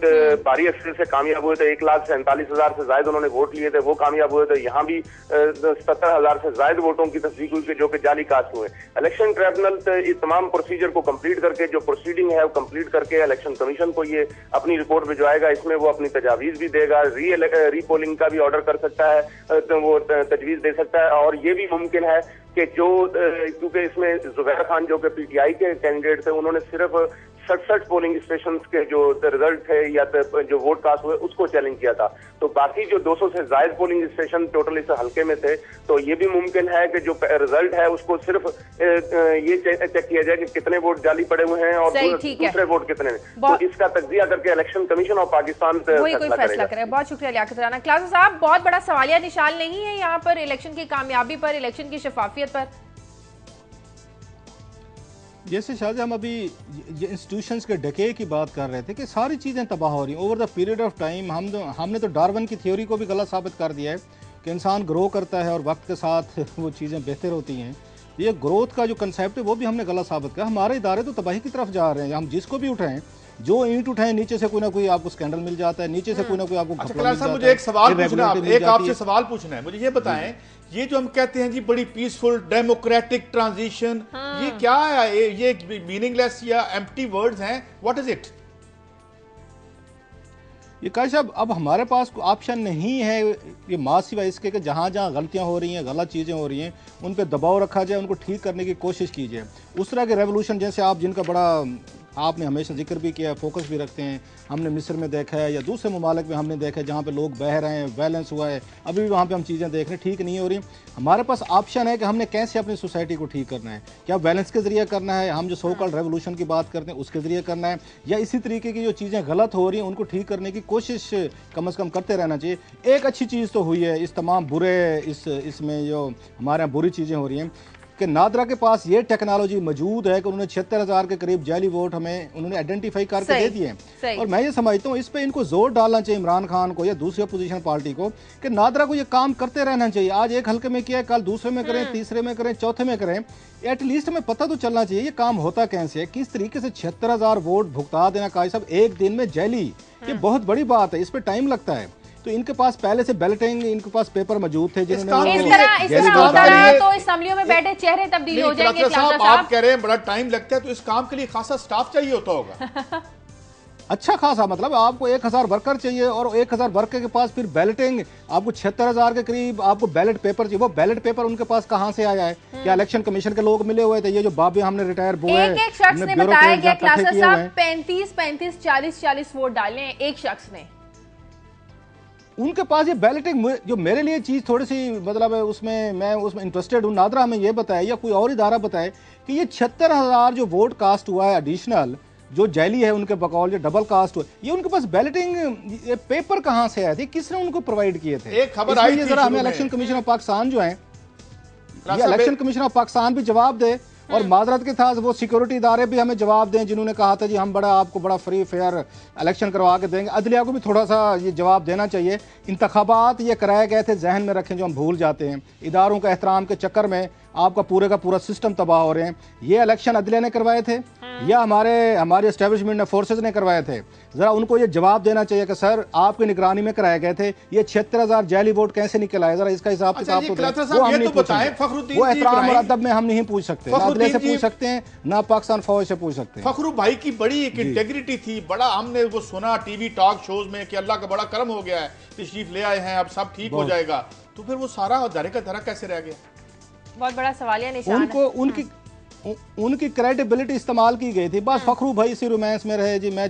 भारी अक्सर से कामयाब हुए थे, 1,47,000 से ज्यादा उन्होंने वोट लिए थे, वो कामयाब हुए थे। यहाँ भी 77,000 से ज्यादा वोटों की तस्दीक हुई जो कि जाली कास्ट हुए। इलेक्शन ट्रिब्यूनल इस तमाम प्रोसीजर को कंप्लीट करके, जो प्रोसीडिंग है वो कंप्लीट करके इलेक्शन कमीशन को ये अपनी रिपोर्ट भिजवाएगा। इसमें वो अपनी तजावीज भी देगा, रीपोलिंग का भी ऑर्डर कर सकता है, तो वो तजवीज दे सकता है। और ये भी मुमकिन है कि जो, क्योंकि इसमें जुबैर खान जो कि पीटीआई के कैंडिडेट थे, उन्होंने सिर्फ 67 पोलिंग स्टेशन के जो रिजल्ट थे या जो वोट कास्ट हुए उसको चैलेंज किया था। तो बाकी जो 200 से ज्यादा पोलिंग स्टेशन टोटल इस हल्के में थे, तो ये भी मुमकिन है कि जो रिजल्ट है उसको सिर्फ ये चेक किया जाए कि कितने वोट जाली पड़े हुए हैं और दूसरे वोट कितने हैं, तो इसका तज्जिया करके इलेक्शन कमीशन ऑफ पाकिस्तान फैसला करेगा। बहुत शुक्रिया लियाकत राना। क्लास साहब, बहुत बड़ा सवालिया निशान नहीं है यहाँ पर इलेक्शन की कामयाबी पर, इलेक्शन की शफाफियत पर? जैसे शायद हम अभी ये इंस्टीट्यूशंस के डके की बात कर रहे थे कि सारी चीज़ें तबाह हो रही हैं over the period of time. हमने तो डार्विन की थ्योरी को भी गलत साबित कर दिया है कि इंसान ग्रो करता है और वक्त के साथ वो चीज़ें बेहतर होती हैं। ये ग्रोथ का जो कंसेप्ट है वो भी हमने गलत साबित किया। हमारे इदारे तो तबाही की तरफ जा रहे हैं। हम जिसको भी उठाएं, जो ईंट उठाएं, नीचे से कोई ना कोई आपको स्कैंडल मिल जाता है, नीचे से कोई ना कोई आपको घपला मिल जाता है। मुझे एक सवाल पूछना है, एक आपसे सवाल पूछना है, मुझे ये बताएं, ये जो हम कहते हैं जी बड़ी पीसफुल डेमोक्रेटिक ट्रांजिशन, ये क्या है? ये मीनिंगलेस या एम्प्टी वर्ड्स हैं? What is it? ये काश अब हमारे पास ऑप्शन नहीं है, ये मासिव है इसके कि जहाँ जहाँ गलतियाँ हो रही हैं, गलत चीज़ें हो रही हैं, उन पर दबाव रखा जाए, उनको ठीक करने की कोशिश की जाए। उस तरह के रेवोल्यूशन जैसे आप जिनका बड़ा आपने हमेशा जिक्र भी किया है, फोकस भी रखते हैं, हमने मिस्र में देखा है या दूसरे ममालिक में हमने देखा है जहाँ पे लोग बह रहे हैं, वायलेंस हुआ है, अभी भी वहाँ पे हम चीज़ें देख रहे हैं, ठीक नहीं हो रही। हमारे पास ऑप्शन है कि हमने कैसे अपनी सोसाइटी को ठीक करना है। क्या वायलेंस के ज़रिए करना है, हम जो सो कॉल्ड रेवोल्यूशन की बात करते हैं उसके ज़रिए करना है, या इसी तरीके की जो चीज़ें गलत हो रही हैं उनको ठीक करने की कोशिश कम से कम करते रहना चाहिए। एक अच्छी चीज़ तो हुई है इस तमाम बुरे इसमें जो हमारे यहाँ बुरी चीज़ें हो रही हैं कि नादरा के पास ये टेक्नोलॉजी मौजूद है कि उन्होंने 76,000 के करीब जाली वोट हमें उन्होंने आइडेंटिफाई करके दे दिए। और मैं ये समझता हूँ इस पे इनको जोर डालना चाहिए इमरान खान को या दूसरी अपोजिशन पार्टी को कि नादरा को ये काम करते रहना चाहिए। आज एक हल्के में किया, कल दूसरे में करें, तीसरे में करें, चौथे में करें। एटलीस्ट हमें पता तो चलना चाहिए ये काम होता कैसे है, किस तरीके से 76,000 वोट भुगता देना काजी साहब एक दिन में जाली, ये बहुत बड़ी बात है, इस पर टाइम लगता है। तो इनके पास पहले से बैलेटिंग, इनके पास पेपर मौजूद थे जिन्होंने इस तरह होता रहा तो असेंबलियों में बैठे चेहरे तब्दील हो जाएंगे। आप कह रहे हैं बड़ा टाइम लगता है, तो इस काम के लिए खासा स्टाफ चाहिए होता होगा। अच्छा खासा, मतलब आपको 1,000 वर्कर चाहिए और 1,000 वर्कर के पास फिर बैलेटिंग, आपको 76,000 के करीब आपको बैलेट पेपर चाहिए। वो बैलेट पेपर उनके पास कहाँ से आया है? क्या इलेक्शन कमीशन के लोग मिले हुए थे? ये जो बाबे हमने रिटायर बोए, एक शख्स ने बताया गया क्लासेस साहब 35, 40 वोट डाले हैं एक शख्स ने। उनके पास ये बैलेटिंग, जो मेरे लिए चीज़ थोड़ी सी मतलब है उसमें मैं उसमें इंटरेस्टेड हूँ। नादरा हमें ये बताए या कोई और इदारा बताए कि ये 76,000 जो वोट कास्ट हुआ है एडिशनल जो जैली है उनके बकौल जो डबल कास्ट हुआ, ये उनके पास बैलेटिंग पेपर कहाँ से आए थे, किसने उनको प्रोवाइड किए थे? एक खबर आई थी जरा हमें इलेक्शन कमीशन ऑफ पाकिस्तान जो है, ये इलेक्शन कमीशन ऑफ पाकिस्तान भी जवाब दे और माजरत के साथ वो सिक्योरिटी इदारे भी हमें जवाब दें जिन्होंने कहा था जी हम आपको बड़ा फ्री फेयर इलेक्शन करवा के देंगे। अदलिया को भी थोड़ा सा ये जवाब देना चाहिए। इंतखाबात ये कराए गए थे, जहन में रखें, जो हम भूल जाते हैं। इदारों का एहतराम के चक्कर में आपका पूरे का पूरा सिस्टम तबाह हो रहे हैं। ये इलेक्शन अदलिया ने करवाए थे या हमारे एस्टेब्लिशमेंट ने, फोर्सेज ने करवाए थे? जरा उनको ये जवाब देना चाहिए कि सर आपकी निगरानी में कराए गए थे, ये 76,000 जाली वोट कैसे निकल आए, जरा इसका हिसाब किताब तो वो हम नहीं पूछेंगे। वो एहतराम और अदब में हम नहीं पूछ सकते, ना अदलिया से पूछ सकते हैं ना पाकिस्तान फौज से पूछ सकते हैं। फखरू भाई की बड़ी एक इंटेग्रिटी थी, बड़ा हमने वो सुना टीवी टॉक शोज में कि अल्लाह का बड़ा करम हो गया है, तशरीफ ले आए हैं, अब सब ठीक हो जाएगा। तो फिर वो सारा धरे का धरा कैसे रह गया? बहुत बड़ा सवालिया निशान उनको उनकी क्रेडिबिलिटी इस्तेमाल की गई थी। बस फखरू भाई इसी रोमांस में रहे जी, मैं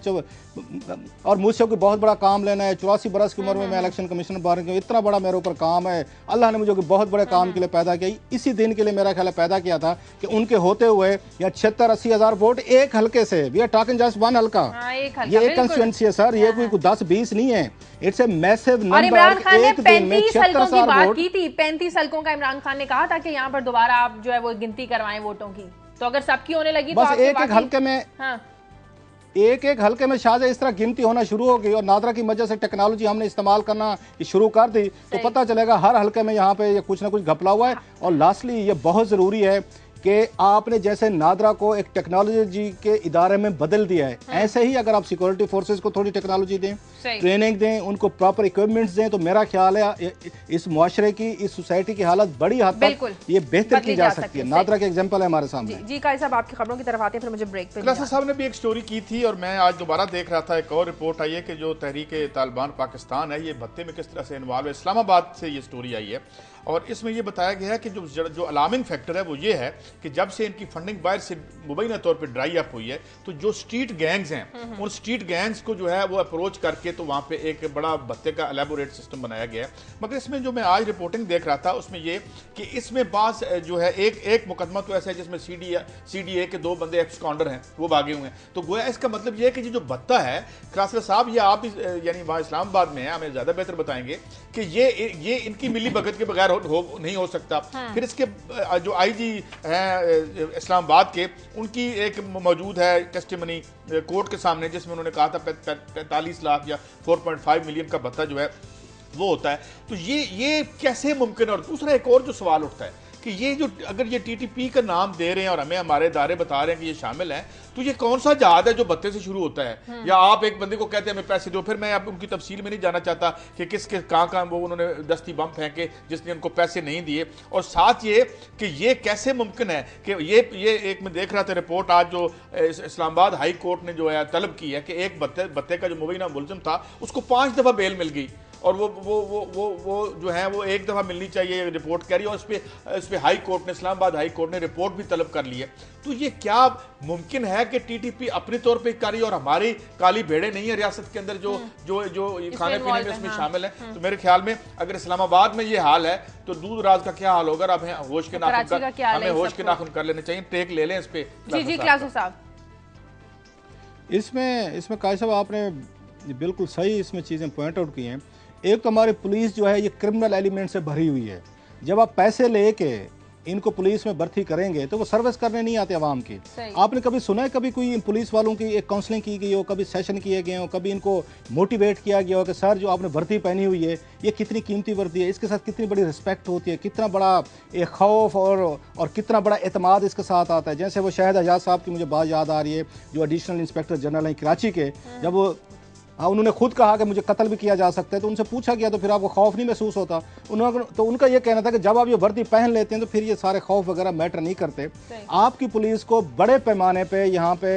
और मुझसे कोई बहुत बड़ा काम लेना है, 84 बरस की उम्र में मैं इलेक्शन कमिश्नर बन गया, इतना बड़ा मेरे ऊपर काम है, अल्लाह ने मुझे बहुत बड़े काम के लिए पैदा किया। इसी दिन के लिए मेरा ख्याल पैदा किया था कि उनके होते हुए या 76-80 हज़ार वोट एक हल्के से, we are talking just one हल्का, ये एक कंस्टिट्यूएंसी है सर, ये कोई 10-20 नहीं है, it's a massive number. Imran Khan ने 35 हल्कों की बात की थी, 35 हल्कों का इमरान खान ने कहा था कि यहाँ पर दोबारा आप जो है वो गिनती करवाएं वोटों की। तो अगर सबकी होने लगी बस तो एक हल्के में एक हल्के में शायद इस तरह गिनती होना शुरू हो गई और नादरा की वजह से टेक्नोलॉजी हमने इस्तेमाल करना शुरू कर दी तो पता चलेगा हर हल्के में यहाँ पे कुछ ना कुछ घपला हुआ है। और लास्टली ये बहुत ज़रूरी है कि आपने जैसे नादरा को एक टेक्नोलॉजी के इदारे में बदल दिया है, ऐसे ही अगर आप सिक्योरिटी फोर्सेस को थोड़ी टेक्नोलॉजी दें, ट्रेनिंग दें, उनको प्रॉपर इक्विपमेंट्स दें, तो मेरा ख्याल है इस मुआशरे की, इस सोसाइटी की हालत बड़ी हद तक ये बेहतर की जा सकती है। नादरा के एग्जांपल है हमारे सामने। जी काजी साहब, आपकी खबरों की तरफ आते हैं, फिर मुझे ब्रेक पे। क्लासा साहब ने भी एक स्टोरी की थी और मैं आज दोबारा देख रहा था, एक और रिपोर्ट आई है कि जो तहरीक तालिबान पाकिस्तान है ये भत्ते में किस तरह से इन्वॉल्व है। इस्लामाबाद से ये स्टोरी आई है और इसमें ये बताया गया है कि जो अलार्मिंग फैक्टर है वो ये है कि जब से इनकी फंडिंग बाहर से मुबैना तौर पे ड्राई अप हुई है तो जो स्ट्रीट गैंग्स हैं उन स्ट्रीट गैंग्स को जो है वो अप्रोच करके तो वहाँ पे एक बड़ा भत्ते का एलेबोरेट सिस्टम बनाया गया है। मगर इसमें जो मैं आज रिपोर्टिंग देख रहा था उसमें ये कि इसमें बास जो है एक मुकदमा तो ऐसा है जिसमें CDA के 2 बंदे एक्स-कॉन्डर हैं, वो भागे हुए हैं। तो गोया इसका मतलब ये है कि जो भत्ता है, क्रासर साहब या आप यानी वहाँ इस्लामाबाद में है, हमें ज़्यादा बेहतर बताएंगे कि ये इनकी मिली भगत के बगैर नहीं हो सकता। फिर इसके जो IG हैं इस्लामाबाद के, उनकी एक मौजूद है टेस्टिमनी कोर्ट के सामने जिसमें उन्होंने कहा था 45 लाख या 4.5 मिलियन का भत्ता जो है वो होता है। तो ये कैसे मुमकिन है? और दूसरा एक और जो सवाल उठता है कि ये जो अगर ये टीटीपी का नाम दे रहे हैं और हमें हमारे इदारे बता रहे हैं कि ये शामिल है, तो ये कौन सा जहाद है जो भत्ते से शुरू होता है? या आप एक बंदे को कहते हैं हमें पैसे दो, फिर मैं अब उनकी तफसील में नहीं जाना चाहता कि किसके कहाँ वो उन्होंने दस्ती बम फेंके जिसने उनको पैसे नहीं दिए। और साथ ये कि ये कैसे मुमकिन है कि ये एक मैं देख रहा था रिपोर्ट आज जो इस्लामाबाद हाई कोर्ट ने जो है तलब की है कि एक भत्ते का जो मुबैना मुलजिम था उसको 5 दफ़ा बेल मिल गई, और वो जो है वो एक दफ़ा मिलनी चाहिए, रिपोर्ट कह रही है। और इस पे हाई कोर्ट ने, इस्लामाबाद हाई कोर्ट ने रिपोर्ट भी तलब कर ली है। तो ये क्या मुमकिन है कि टीटीपी अपने तौर पे करी और हमारी काली भेड़े नहीं है रियासत के अंदर जो जो जो खाने पीने में इसमें शामिल है? तो मेरे ख्याल में अगर इस्लामाबाद में ये हाल है तो दूर दराज का क्या हाल होगा? अब हमें होश के नाखून कर लेने चाहिए। टेक ले लें इस पे। जी क्लास साहब, इसमें काजी साहब आपने बिल्कुल सही इसमें चीज़ें पॉइंट आउट की हैं। एक तो हमारी पुलिस जो है ये क्रिमिनल एलिमेंट से भरी हुई है। जब आप पैसे लेके इनको पुलिस में भर्ती करेंगे तो वो सर्विस करने नहीं आते आवाम की। आपने कभी सुना है कभी कोई पुलिस वालों की एक काउंसलिंग की गई हो, कभी सेशन किए गए हो, कभी इनको मोटिवेट किया गया हो कि सर जो आपने वर्दी पहनी हुई है ये कितनी कीमती वर्दी है, इसके साथ कितनी बड़ी रिस्पेक्ट होती है, कितना बड़ा एक खौफ और कितना बड़ा एतमाद इसके साथ आता है। जैसे वो शाहिद आजाद साहब की मुझे बात याद आ रही है जो एडिशनल इंस्पेक्टर जनरल हैं कराची के, जब वो उन्होंने खुद कहा कि मुझे कत्ल भी किया जा सकता है, तो उनसे पूछा गया तो फिर आपको खौफ नहीं महसूस होता? तो उनका ये कहना था कि जब आप ये वर्दी पहन लेते हैं तो फिर ये सारे खौफ वगैरह मैटर नहीं करते। आपकी पुलिस को बड़े पैमाने पे यहाँ पे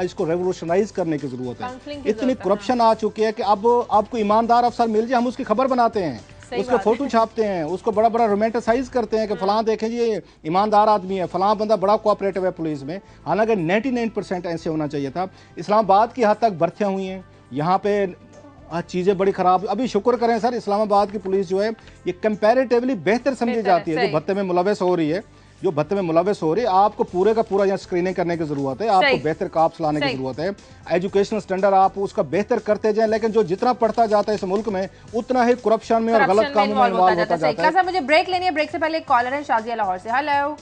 इसको रेवोल्यूशनाइज करने की जरूरत है। इतनी करप्शन आ चुकी है कि अब आपको ईमानदार अफसर मिल जाए हम उसकी खबर बनाते हैं, उसके फोटो छापते हैं, उसको बड़ा बड़ा रोमांटिसाइज करते हैं कि फलां देखें जी ये ईमानदार आदमी है, फलां बंदा बड़ा कोऑपरेटिव है पुलिस में। हालांकि 99% ऐसे होना चाहिए था। इस्लामाबाद की हद तक भर्तियाँ हुई हैं, यहाँ पे चीज़ें बड़ी ख़राब। अभी शुक्र करें सर इस्लामाबाद की पुलिस जो है ये कंपैरेटिवली बेहतर समझी जाती है। जो भत्ते में मुलव्वस हो रही है, आपको पूरे का पूरा यहाँ स्क्रीनिंग करने की ज़रूरत है, आपको बेहतर काप्स लाने की ज़रूरत है, एजुकेशनल स्टैंडर्ड आप उसका बेहतर करते जाएं। लेकिन जो जितना बढ़ता जाता है इस मुल्क में उतना ही करप्शन में और गलत कामों में इन्वॉल्व होता जाता है। मुझे ब्रेक लेनी है, ब्रेक से पहले एक कॉलर है शाजिया लाहौर से। हेलो,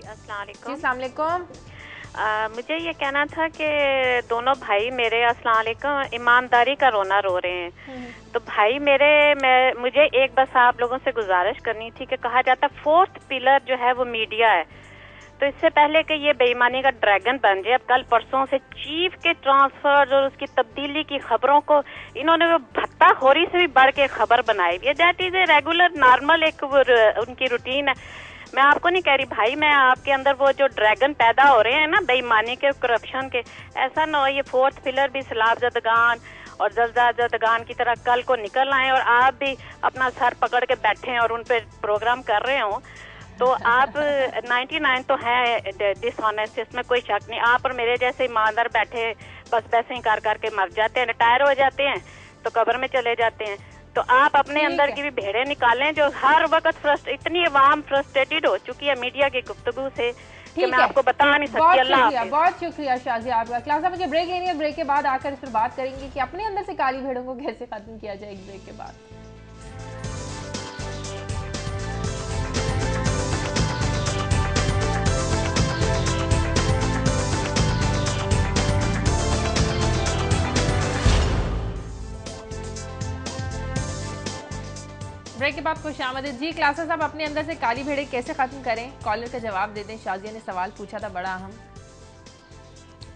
अस्सलाम वालेकुम। मुझे ये कहना था कि दोनों भाई मेरे अस्सलाम वालेकुम ईमानदारी का रोना रो रहे हैं। तो भाई मुझे एक बस आप लोगों से गुजारिश करनी थी कि कहा जाता है 4th पिलर जो है वो मीडिया है। तो इससे पहले कि ये बेईमानी का ड्रैगन बन जाए, अब कल परसों से चीफ के ट्रांसफर और उसकी तब्दीली की खबरों को इन्होंने वो भत्ताखोरी से भी बढ़ के खबर बनाई है। That is a regular normal एक उनकी रूटीन है। मैं आपको नहीं कह रही भाई, मैं आपके अंदर वो जो ड्रैगन पैदा हो रहे हैं ना बेईमानी के, करप्शन के, ऐसा ना हो ये 4th पिलर भी सैलाब ज़दगान और जल्दा ज़दगान की तरह कल को निकल आए और आप भी अपना सर पकड़ के बैठे हैं और उन पे प्रोग्राम कर रहे हो। तो आप 99 तो है डिसऑनेस्ट, इसमें कोई शक नहीं। आप और मेरे जैसे ईमानदार बैठे बस वैसे ही कर करके मर जाते हैं, रिटायर हो जाते हैं तो कब्र में चले जाते हैं। तो आप अपने अंदर की भी भेड़े निकालें जो हर वक्त इतनी अवाम फ्रस्ट्रेटेड हो चुकी है मीडिया की गुफ्तगू से कि मैं आपको बता नहीं सकती। अल्लाह बहुत शुक्रिया शाजिया आपका। क्लास मुझे ब्रेक लेनी है, ब्रेक के बाद आकर इस पर बात करेंगे कि अपने अंदर से काली भेड़ों को कैसे खत्म किया जाए। ब्रेक के बाद ब्रेक के बाद खुश आमदीद। जी क्लासेस आप अपने अंदर से काली भेड़े कैसे खत्म करें, कॉलर का जवाब दे दें। शाजिया ने सवाल पूछा था बड़ा अहम।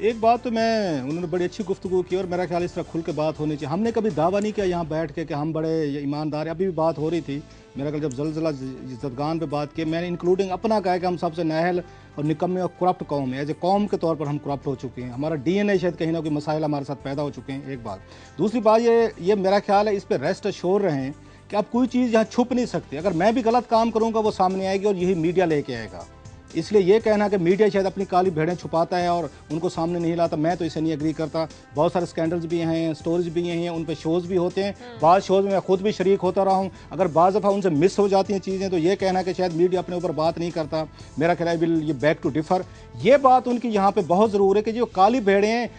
एक बात तो उन्होंने बड़ी अच्छी गुफ्तगू की और मेरा ख्याल इस तरह खुल के बात होनी चाहिए। हमने कभी दावा नहीं किया यहाँ बैठ के कि हम बड़े ईमानदार हैं। अभी भी बात हो रही थी मेरा ख्याल जब ज़लज़ला ज़दगान पे बात की, मैंने इंक्लूडिंग अपना कहा कि हम सबसे नाअहल और निकम्मे और करप्ट कौम है। एज ए कौम के तौर पर हम करप्ट हो चुके हैं, हमारा DNA शायद कहीं ना कोई मसाइल हमारे साथ पैदा हो चुके हैं। एक बात। दूसरी बात ये मेरा ख्याल है इस पर रेस्ट अश्योर रहें कि आप कोई चीज़ यहाँ छुप नहीं सकती। अगर मैं भी गलत काम करूँगा वो सामने आएगी और यही मीडिया लेके आएगा। इसलिए ये कहना कि मीडिया शायद अपनी काली भेड़ें छुपाता है और उनको सामने नहीं लाता, मैं तो इसे नहीं एग्री करता। बहुत सारे स्कैंडल्स भी हैं, स्टोरीज भी हैं, उन पे शोज़ भी होते हैं। बाद शोज़ में मैं खुद भी शरीक होता रहा हूँ। अगर बाज़ दफ़ा उनसे मिस हो जाती हैं चीज़ें तो ये कहना कि शायद मीडिया अपने ऊपर बात नहीं करता, मेरा ख्याल विल ये बैक टू डिफ़र। ये बात उनकी यहाँ पर बहुत ज़रूर है कि जो काली भेड़ें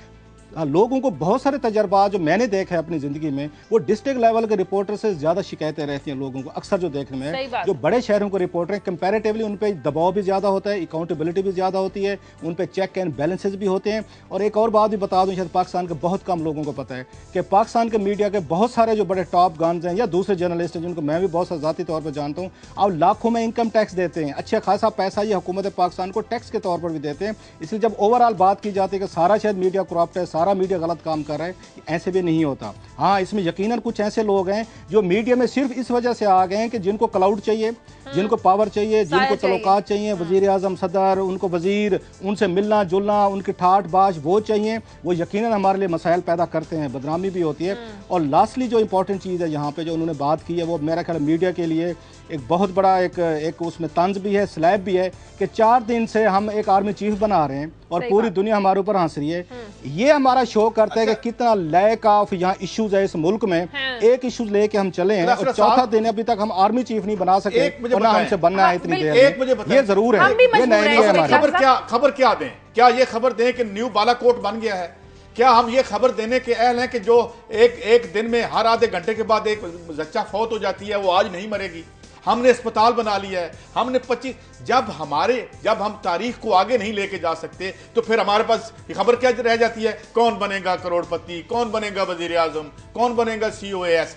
लोगों को बहुत सारे तजर्बा जो मैंने देखे हैं अपनी ज़िंदगी में, वो डिस्ट्रिक्ट लेवल के रिपोर्टर से ज़्यादा शिकायतें रहती हैं लोगों को, अक्सर जो देखने में है। जो बड़े शहरों के रिपोर्टर हैं कंपैरेटिवली उन पर दबाव भी ज़्यादा होता है, अकाउंटेबिलिटी भी ज़्यादा होती है, उन पर चेक एंड बैलेंसेज भी होते हैं। और एक और बात भी बता दूँ, शायद पाकिस्तान के बहुत कम लोगों को पता है कि पाकिस्तान के मीडिया के बहुत सारे जो बड़े टॉप गन्स हैं या दूसरे जर्नलिस्ट हैं जिनको मैं भी बहुत ज़ाती तौर पर जानता हूँ, अब लाखों में इनकम टैक्स देते हैं, अच्छा खासा पैसा ये हुकूमत पाकिस्तान को टैक्स के तौर पर भी देते हैं। इसलिए जब ओवरऑल बात की जाती है कि सारा शायद मीडिया करप्ट है, सारा मीडिया गलत काम कर रहा है, ऐसे भी नहीं होता। हाँ, इसमें यकीनन कुछ ऐसे लोग हैं जो मीडिया में सिर्फ इस वजह से आ गए हैं कि जिनको क्लाउड चाहिए, जिनको पावर चाहिए, जिनको तलुकात चाहिए, वजीर आजम, सदर, उनको वजीर, उनसे मिलना जुलना, उनकी ठाठ बाश वो चाहिए, वो यकीनन हमारे लिए मसाइल पैदा करते हैं, बदनामी भी होती है। और लास्टली जो इंपॉर्टेंट चीज़ है यहाँ पे जो उन्होंने बात की है, वो मेरा ख्याल मीडिया के लिए एक बहुत बड़ा एक उसमें तंज भी है, स्लैब भी है कि 4 दिन से हम एक आर्मी चीफ बना रहे हैं और पूरी दुनिया हमारे ऊपर हंस रही है। ये हमारा शो करता है कि कितना लैक ऑफ यहाँ इश्यूज है इस मुल्क में। एक इश्यूज लेके हम चले हैं और चौथा दिन अभी तक हम आर्मी चीफ नहीं बना सके, वरना हमसे बनना है इतनी देर। ये जरूर है, ये नहीं है हमारी खबर क्या दें, क्या ये खबर दें कि न्यू बालाकोट बन गया है? क्या हम ये खबर देने के अहल हैं कि जो एक दिन में हर आधे घंटे के बाद एक बच्चा फौत हो जाती है, वो आज नहीं मरेगी? हमने अस्पताल बना लिया है, हमने 25 जब हम तारीख को आगे नहीं लेके जा सकते तो फिर हमारे पास खबर क्या रह जाती है? कौन बनेगा करोड़पति, कौन बनेगा वजीर आजम, कौन बनेगा COAS?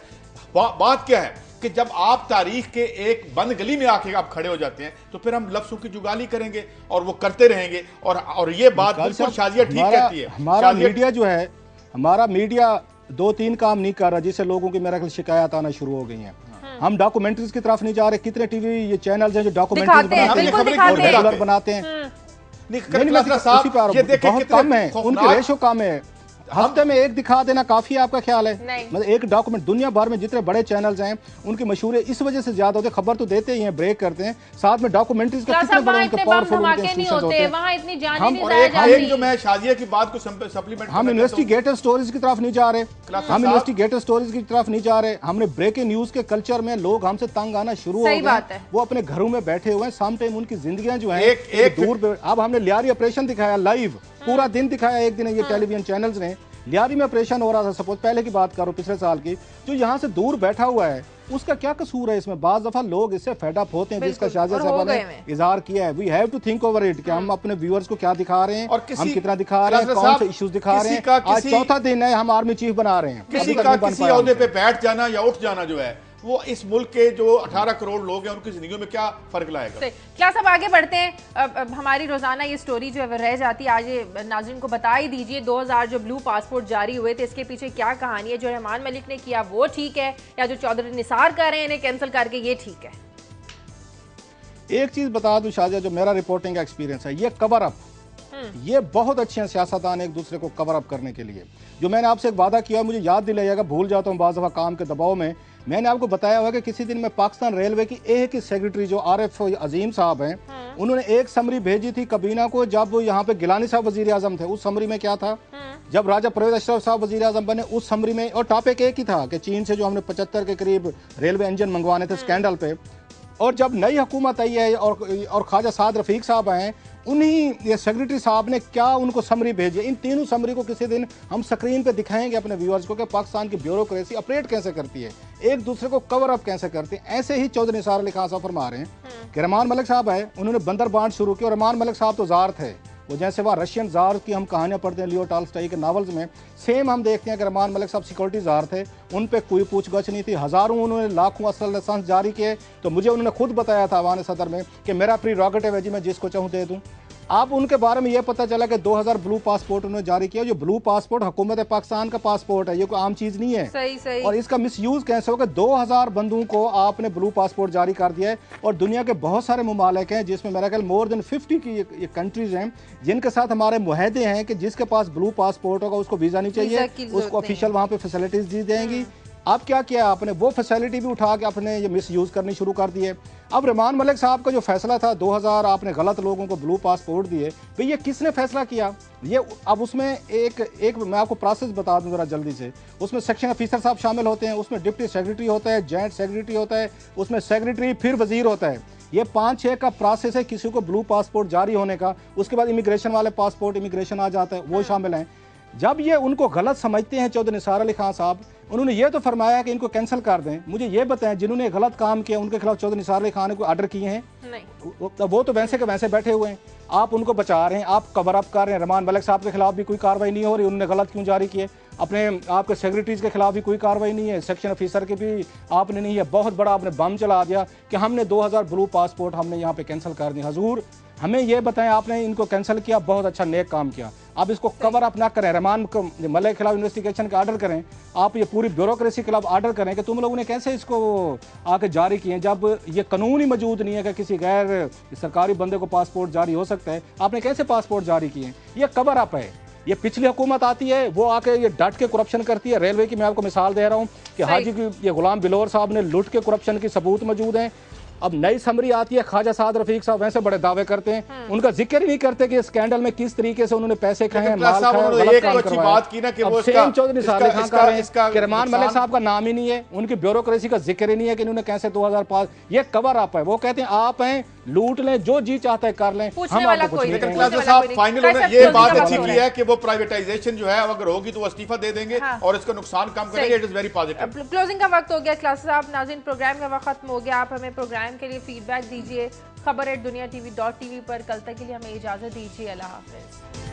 बात क्या है कि जब आप तारीख के एक बंद गली में आके आप खड़े हो जाते हैं तो फिर हम लफ्ज़ों की जुगाली करेंगे और वो करते रहेंगे। और ये बात बिल्कुल शाजिया ठीक कहती है। हमारा मीडिया जो है, हमारा मीडिया 2-3 काम नहीं कर रहा जिससे लोगों की मेरा ख्याल शिकायत आना शुरू हो गई हैं। हम डॉक्यूमेंट्रीज की तरफ नहीं जा रहे। कितने टीवी ये चैनल्स हैं जो डॉक्यूमेंट्रीज बनाते हैं, बहुत कम है, उनके रेशो कम है। हफ्ते में एक दिखा देना काफी है, आपका ख्याल है? मतलब एक डॉक्यूमेंट, दुनिया भर में जितने बड़े चैनल्स हैं उनके मशहूर इस वजह से ज्यादा होते हैं, खबर तो देते ही हैं, ब्रेक करते हैं, साथ में डॉक्यूमेंट्रीज का कितने बड़े उनके पावरफुल होते हैं। जो मैं शाजिया की बात को सप्लीमेंट, हम इन्वेस्टिगेटिव स्टोरीज की तरफ नहीं जा रहे, हम इन्वेस्टिगेटिव स्टोरीज की तरफ नहीं जा रहे। हमने ब्रेकिंग न्यूज के कल्चर में लोग हमसे तंग आना शुरू हो गए, वो अपने घरों में बैठे हुए हैं, साम टाइम उनकी जिंदगियां जो है दूर। अब हमने लियारी ऑपरेशन दिखाया लाइव, पूरा दिन दिखाया एक दिन, ये टेलीविजन चैनल्स ने। लियारी में ऑपरेशन हो रहा था, सपोज पहले की बात करो, पिछले साल की, जो यहाँ से दूर बैठा हुआ है उसका क्या कसूर है इसमें? बाज दफा लोग इससे फेड अप होते हैं, जिसका शाजिया साहब ने इजहार किया है। We have to think over it कि हम अपने व्यूअर्स को क्या दिखा रहे हैं, हम कितना दिखा रहे हैं, कौन से इश्यूज दिखा रहे हैं। आज चौथा दिन है, हम आर्मी चीफ बना रहे हैं। किसी का किसी ओहदे पे बैठ जाना या उठ जाना जो है वो इस मुल्क के जो 18 करोड़ लोग हैं उनकी जिंदगी में क्या फर्क लाएगा? क्या सब आगे बढ़ते हैं। हमारी रोजाना ये स्टोरी जो है रह जाती है, आज ये नाज़रीन को बता ही दीजिए 2000 जो ब्लू पासपोर्ट जारी हुए थे, इसके पीछे क्या कहानी है? जो रहमान मलिक ने किया वो ठीक है, या जो चौधरी निसार कर रहे हैं इन्हें कैंसिल करके ये ठीक है? एक चीज बता दूं शाजिया, जो मेरा रिपोर्टिंग का एक्सपीरियंस है, ये कवर अप, ये बहुत अच्छे हैं सियासतदान एक दूसरे को कवर अप करने के लिए। जो मैंने आपसे एक वादा किया, मुझे याद दिलाइएगा, भूल जाता हूँ बाज़ दफ़ा काम के दबाव में। मैंने आपको बताया हुआ कि किसी दिन मैं पाकिस्तान रेलवे की एक सेक्रेटरी जो RF अजीम साहब हैं, उन्होंने एक समरी भेजी थी कबीना को, जब यहाँ पे गिलानी साहब वजीर आजम थे। उस समरी में क्या था, जब राजा परवेज अशरफ साहब वजीर आजम बने, उस समरी में, और टॉपिक एक ही था कि चीन से जो हमने 75 के करीब रेलवे इंजन मंगवाने थे स्कैंडल पे। और जब नई हुकूमत आई है और ख्वाजा साद रफीक साहब आए, उन्हीं ये सेक्रेटरी साहब ने क्या उनको समरी भेजी। इन तीनों समरी को किसी दिन हम स्क्रीन पे दिखाएंगे अपने व्यूअर्स को कि पाकिस्तान की ब्यूरोक्रेसी ऑपरेट कैसे करती है, एक दूसरे को कवर अप कैसे करती है। ऐसे ही चौधरी निसार अली खान साहब फरमा रहे हैं कि रहमान मलिक साहब है, उन्होंने बंदर बांट शुरू किया। रहमान मलिक साहब तो जार थे, वो जैसे वह रशियन जार की हम कहानियां पढ़ते हैं लियो टॉल्स्टॉय के नावल्स में, सेम हम देखते हैं कि रहमान मलिक साहब सिक्योरिटी जार थे, उन पे कोई पूछगछ नहीं थी। हज़ारों उन्होंने लाखों असल लाइसेंस जारी किए। तो मुझे उन्होंने खुद बताया था अवान सदर में कि मेरा प्रीरोगेटिव है जी, मैं जिसको चाहूँ दे दूँ। आप उनके बारे में ये पता चला कि 2000 ब्लू पासपोर्ट उन्होंने जारी किया। जो ब्लू पासपोर्ट हुकूमत पाकिस्तान का पासपोर्ट है, ये कोई आम चीज़ नहीं है। सही। और इसका मिसयूज कैसे होगा? 2000 बंदों को आपने ब्लू पासपोर्ट जारी कर दिया है, और दुनिया के बहुत सारे ममालिक हैं जिसमें मेरा ख्याल मोर देन 50 की ये कंट्रीज हैं जिनके साथ हमारे मुआहदे हैं कि जिसके पास ब्लू पासपोर्ट होगा उसको वीज़ा नहीं चाहिए, उसको ऑफिशियल वहाँ पे फैसिलिटीज दी जाएंगी। अब क्या किया आपने, वो फैसिलिटी भी उठा के आपने ये मिसयूज करनी शुरू कर दी है। अब रहमान मलिक साहब का जो फैसला था 2000 आपने गलत लोगों को ब्लू पासपोर्ट दिए, भाई ये किसने फैसला किया? ये अब उसमें एक मैं आपको प्रोसेस बता दूं जरा जल्दी से। उसमें सेक्शन ऑफिसर साहब शामिल होते हैं, उसमें डिप्टी सेक्रेटरी होता है, जॉइंट सेक्रेटरी होता है, उसमें सेक्रेटरी फिर वजीर होता है। ये 5-6 का प्रोसेस है किसी को ब्लू पासपोर्ट जारी होने का। उसके बाद इमिग्रेशन वाले पासपोर्ट, इमिग्रेशन आ जाता है, वो शामिल हैं। जब ये उनको गलत समझते हैं चौधरी निसार अली खान साहब, उन्होंने ये तो फरमाया कि इनको कैंसिल कर दें। मुझे ये बताएं जिन्होंने गलत काम किया उनके खिलाफ चौधरी निसार अली खान ने कोई आर्डर किए हैं? नहीं, वो तो वैसे के वैसे बैठे हुए हैं। आप उनको बचा रहे हैं, आप कवर अप कर रहे हैं। रहमान मलिक साहब के खिलाफ भी कोई कार्रवाई नहीं हो रही, उन्होंने गलत क्यों जारी किए? अपने आपके सेक्रेटरीज के खिलाफ भी कोई कार्रवाई नहीं है, सेक्शन ऑफिसर के भी आपने नहीं है। बहुत बड़ा आपने बम चला दिया कि हमने 2000 ब्लू पासपोर्ट हमने यहाँ पे कैंसिल कर दिया। हजूर हमें ये बताएं, आपने इनको कैंसिल किया, बहुत अच्छा नेक काम किया, आप इसको कवर अप ना करें, रहमान मलिक के खिलाफ इन्वेस्टिगेशन का आर्डर करें, आप ये पूरी ब्यूरोक्रेसी के खिलाफ आर्डर करें कि तुम लोगों ने कैसे इसको आके जारी किए, जब ये कानून ही मौजूद नहीं है कि किसी गैर सरकारी बंदे को पासपोर्ट जारी हो सकता है। आपने कैसे पासपोर्ट जारी किए? ये कवर अप है। ये पिछली हुकूमत आती है, वो आके ये डट के करप्शन करती है। रेलवे की मैं आपको मिसाल दे रहा हूँ कि हाजी की ये गुलाम बिलोर साहब ने लूट के करप्शन की सबूत मौजूद हैं। अब नई समरी आती है, ख्वाजा साद रफीक साहब वैसे बड़े दावे करते हैं, उनका जिक्र ही नहीं करते कि स्कैंडल में किस तरीके से उन्होंने पैसे खाए हैं, माल खाया, गलत काम करवाया। चौधरी निसार अली खान कह रहे हैं कि रहमान मलिक साहब का नाम ही नहीं है, उनकी ब्यूरोक्रेसी का जिक्र ही नहीं है कि इन्होंने कैसे 2005। ये कवर अप है। वो कहते हैं आप हैं, लूट लें, जो जी चाहता है कर लें, हम आपको कुछ नहीं कहेंगे। फाइनल ये बात अच्छी की है कि वो प्राइवेटाइजेशन जो है अगर होगी तो वो इस्तीफा दे देंगे और इसका नुकसान कम करेंगे। It is very positive. Closing का वक्त हो गया क्लास साहब। नाज़रीन प्रोग्राम का वक्त खत्म हो गया। आप हमें प्रोग्राम के लिए फीडबैक दीजिए खबर@duniatv.tv पर। कल तक के लिए हमें इजाजत दीजिए। अल्लाह हाफिज।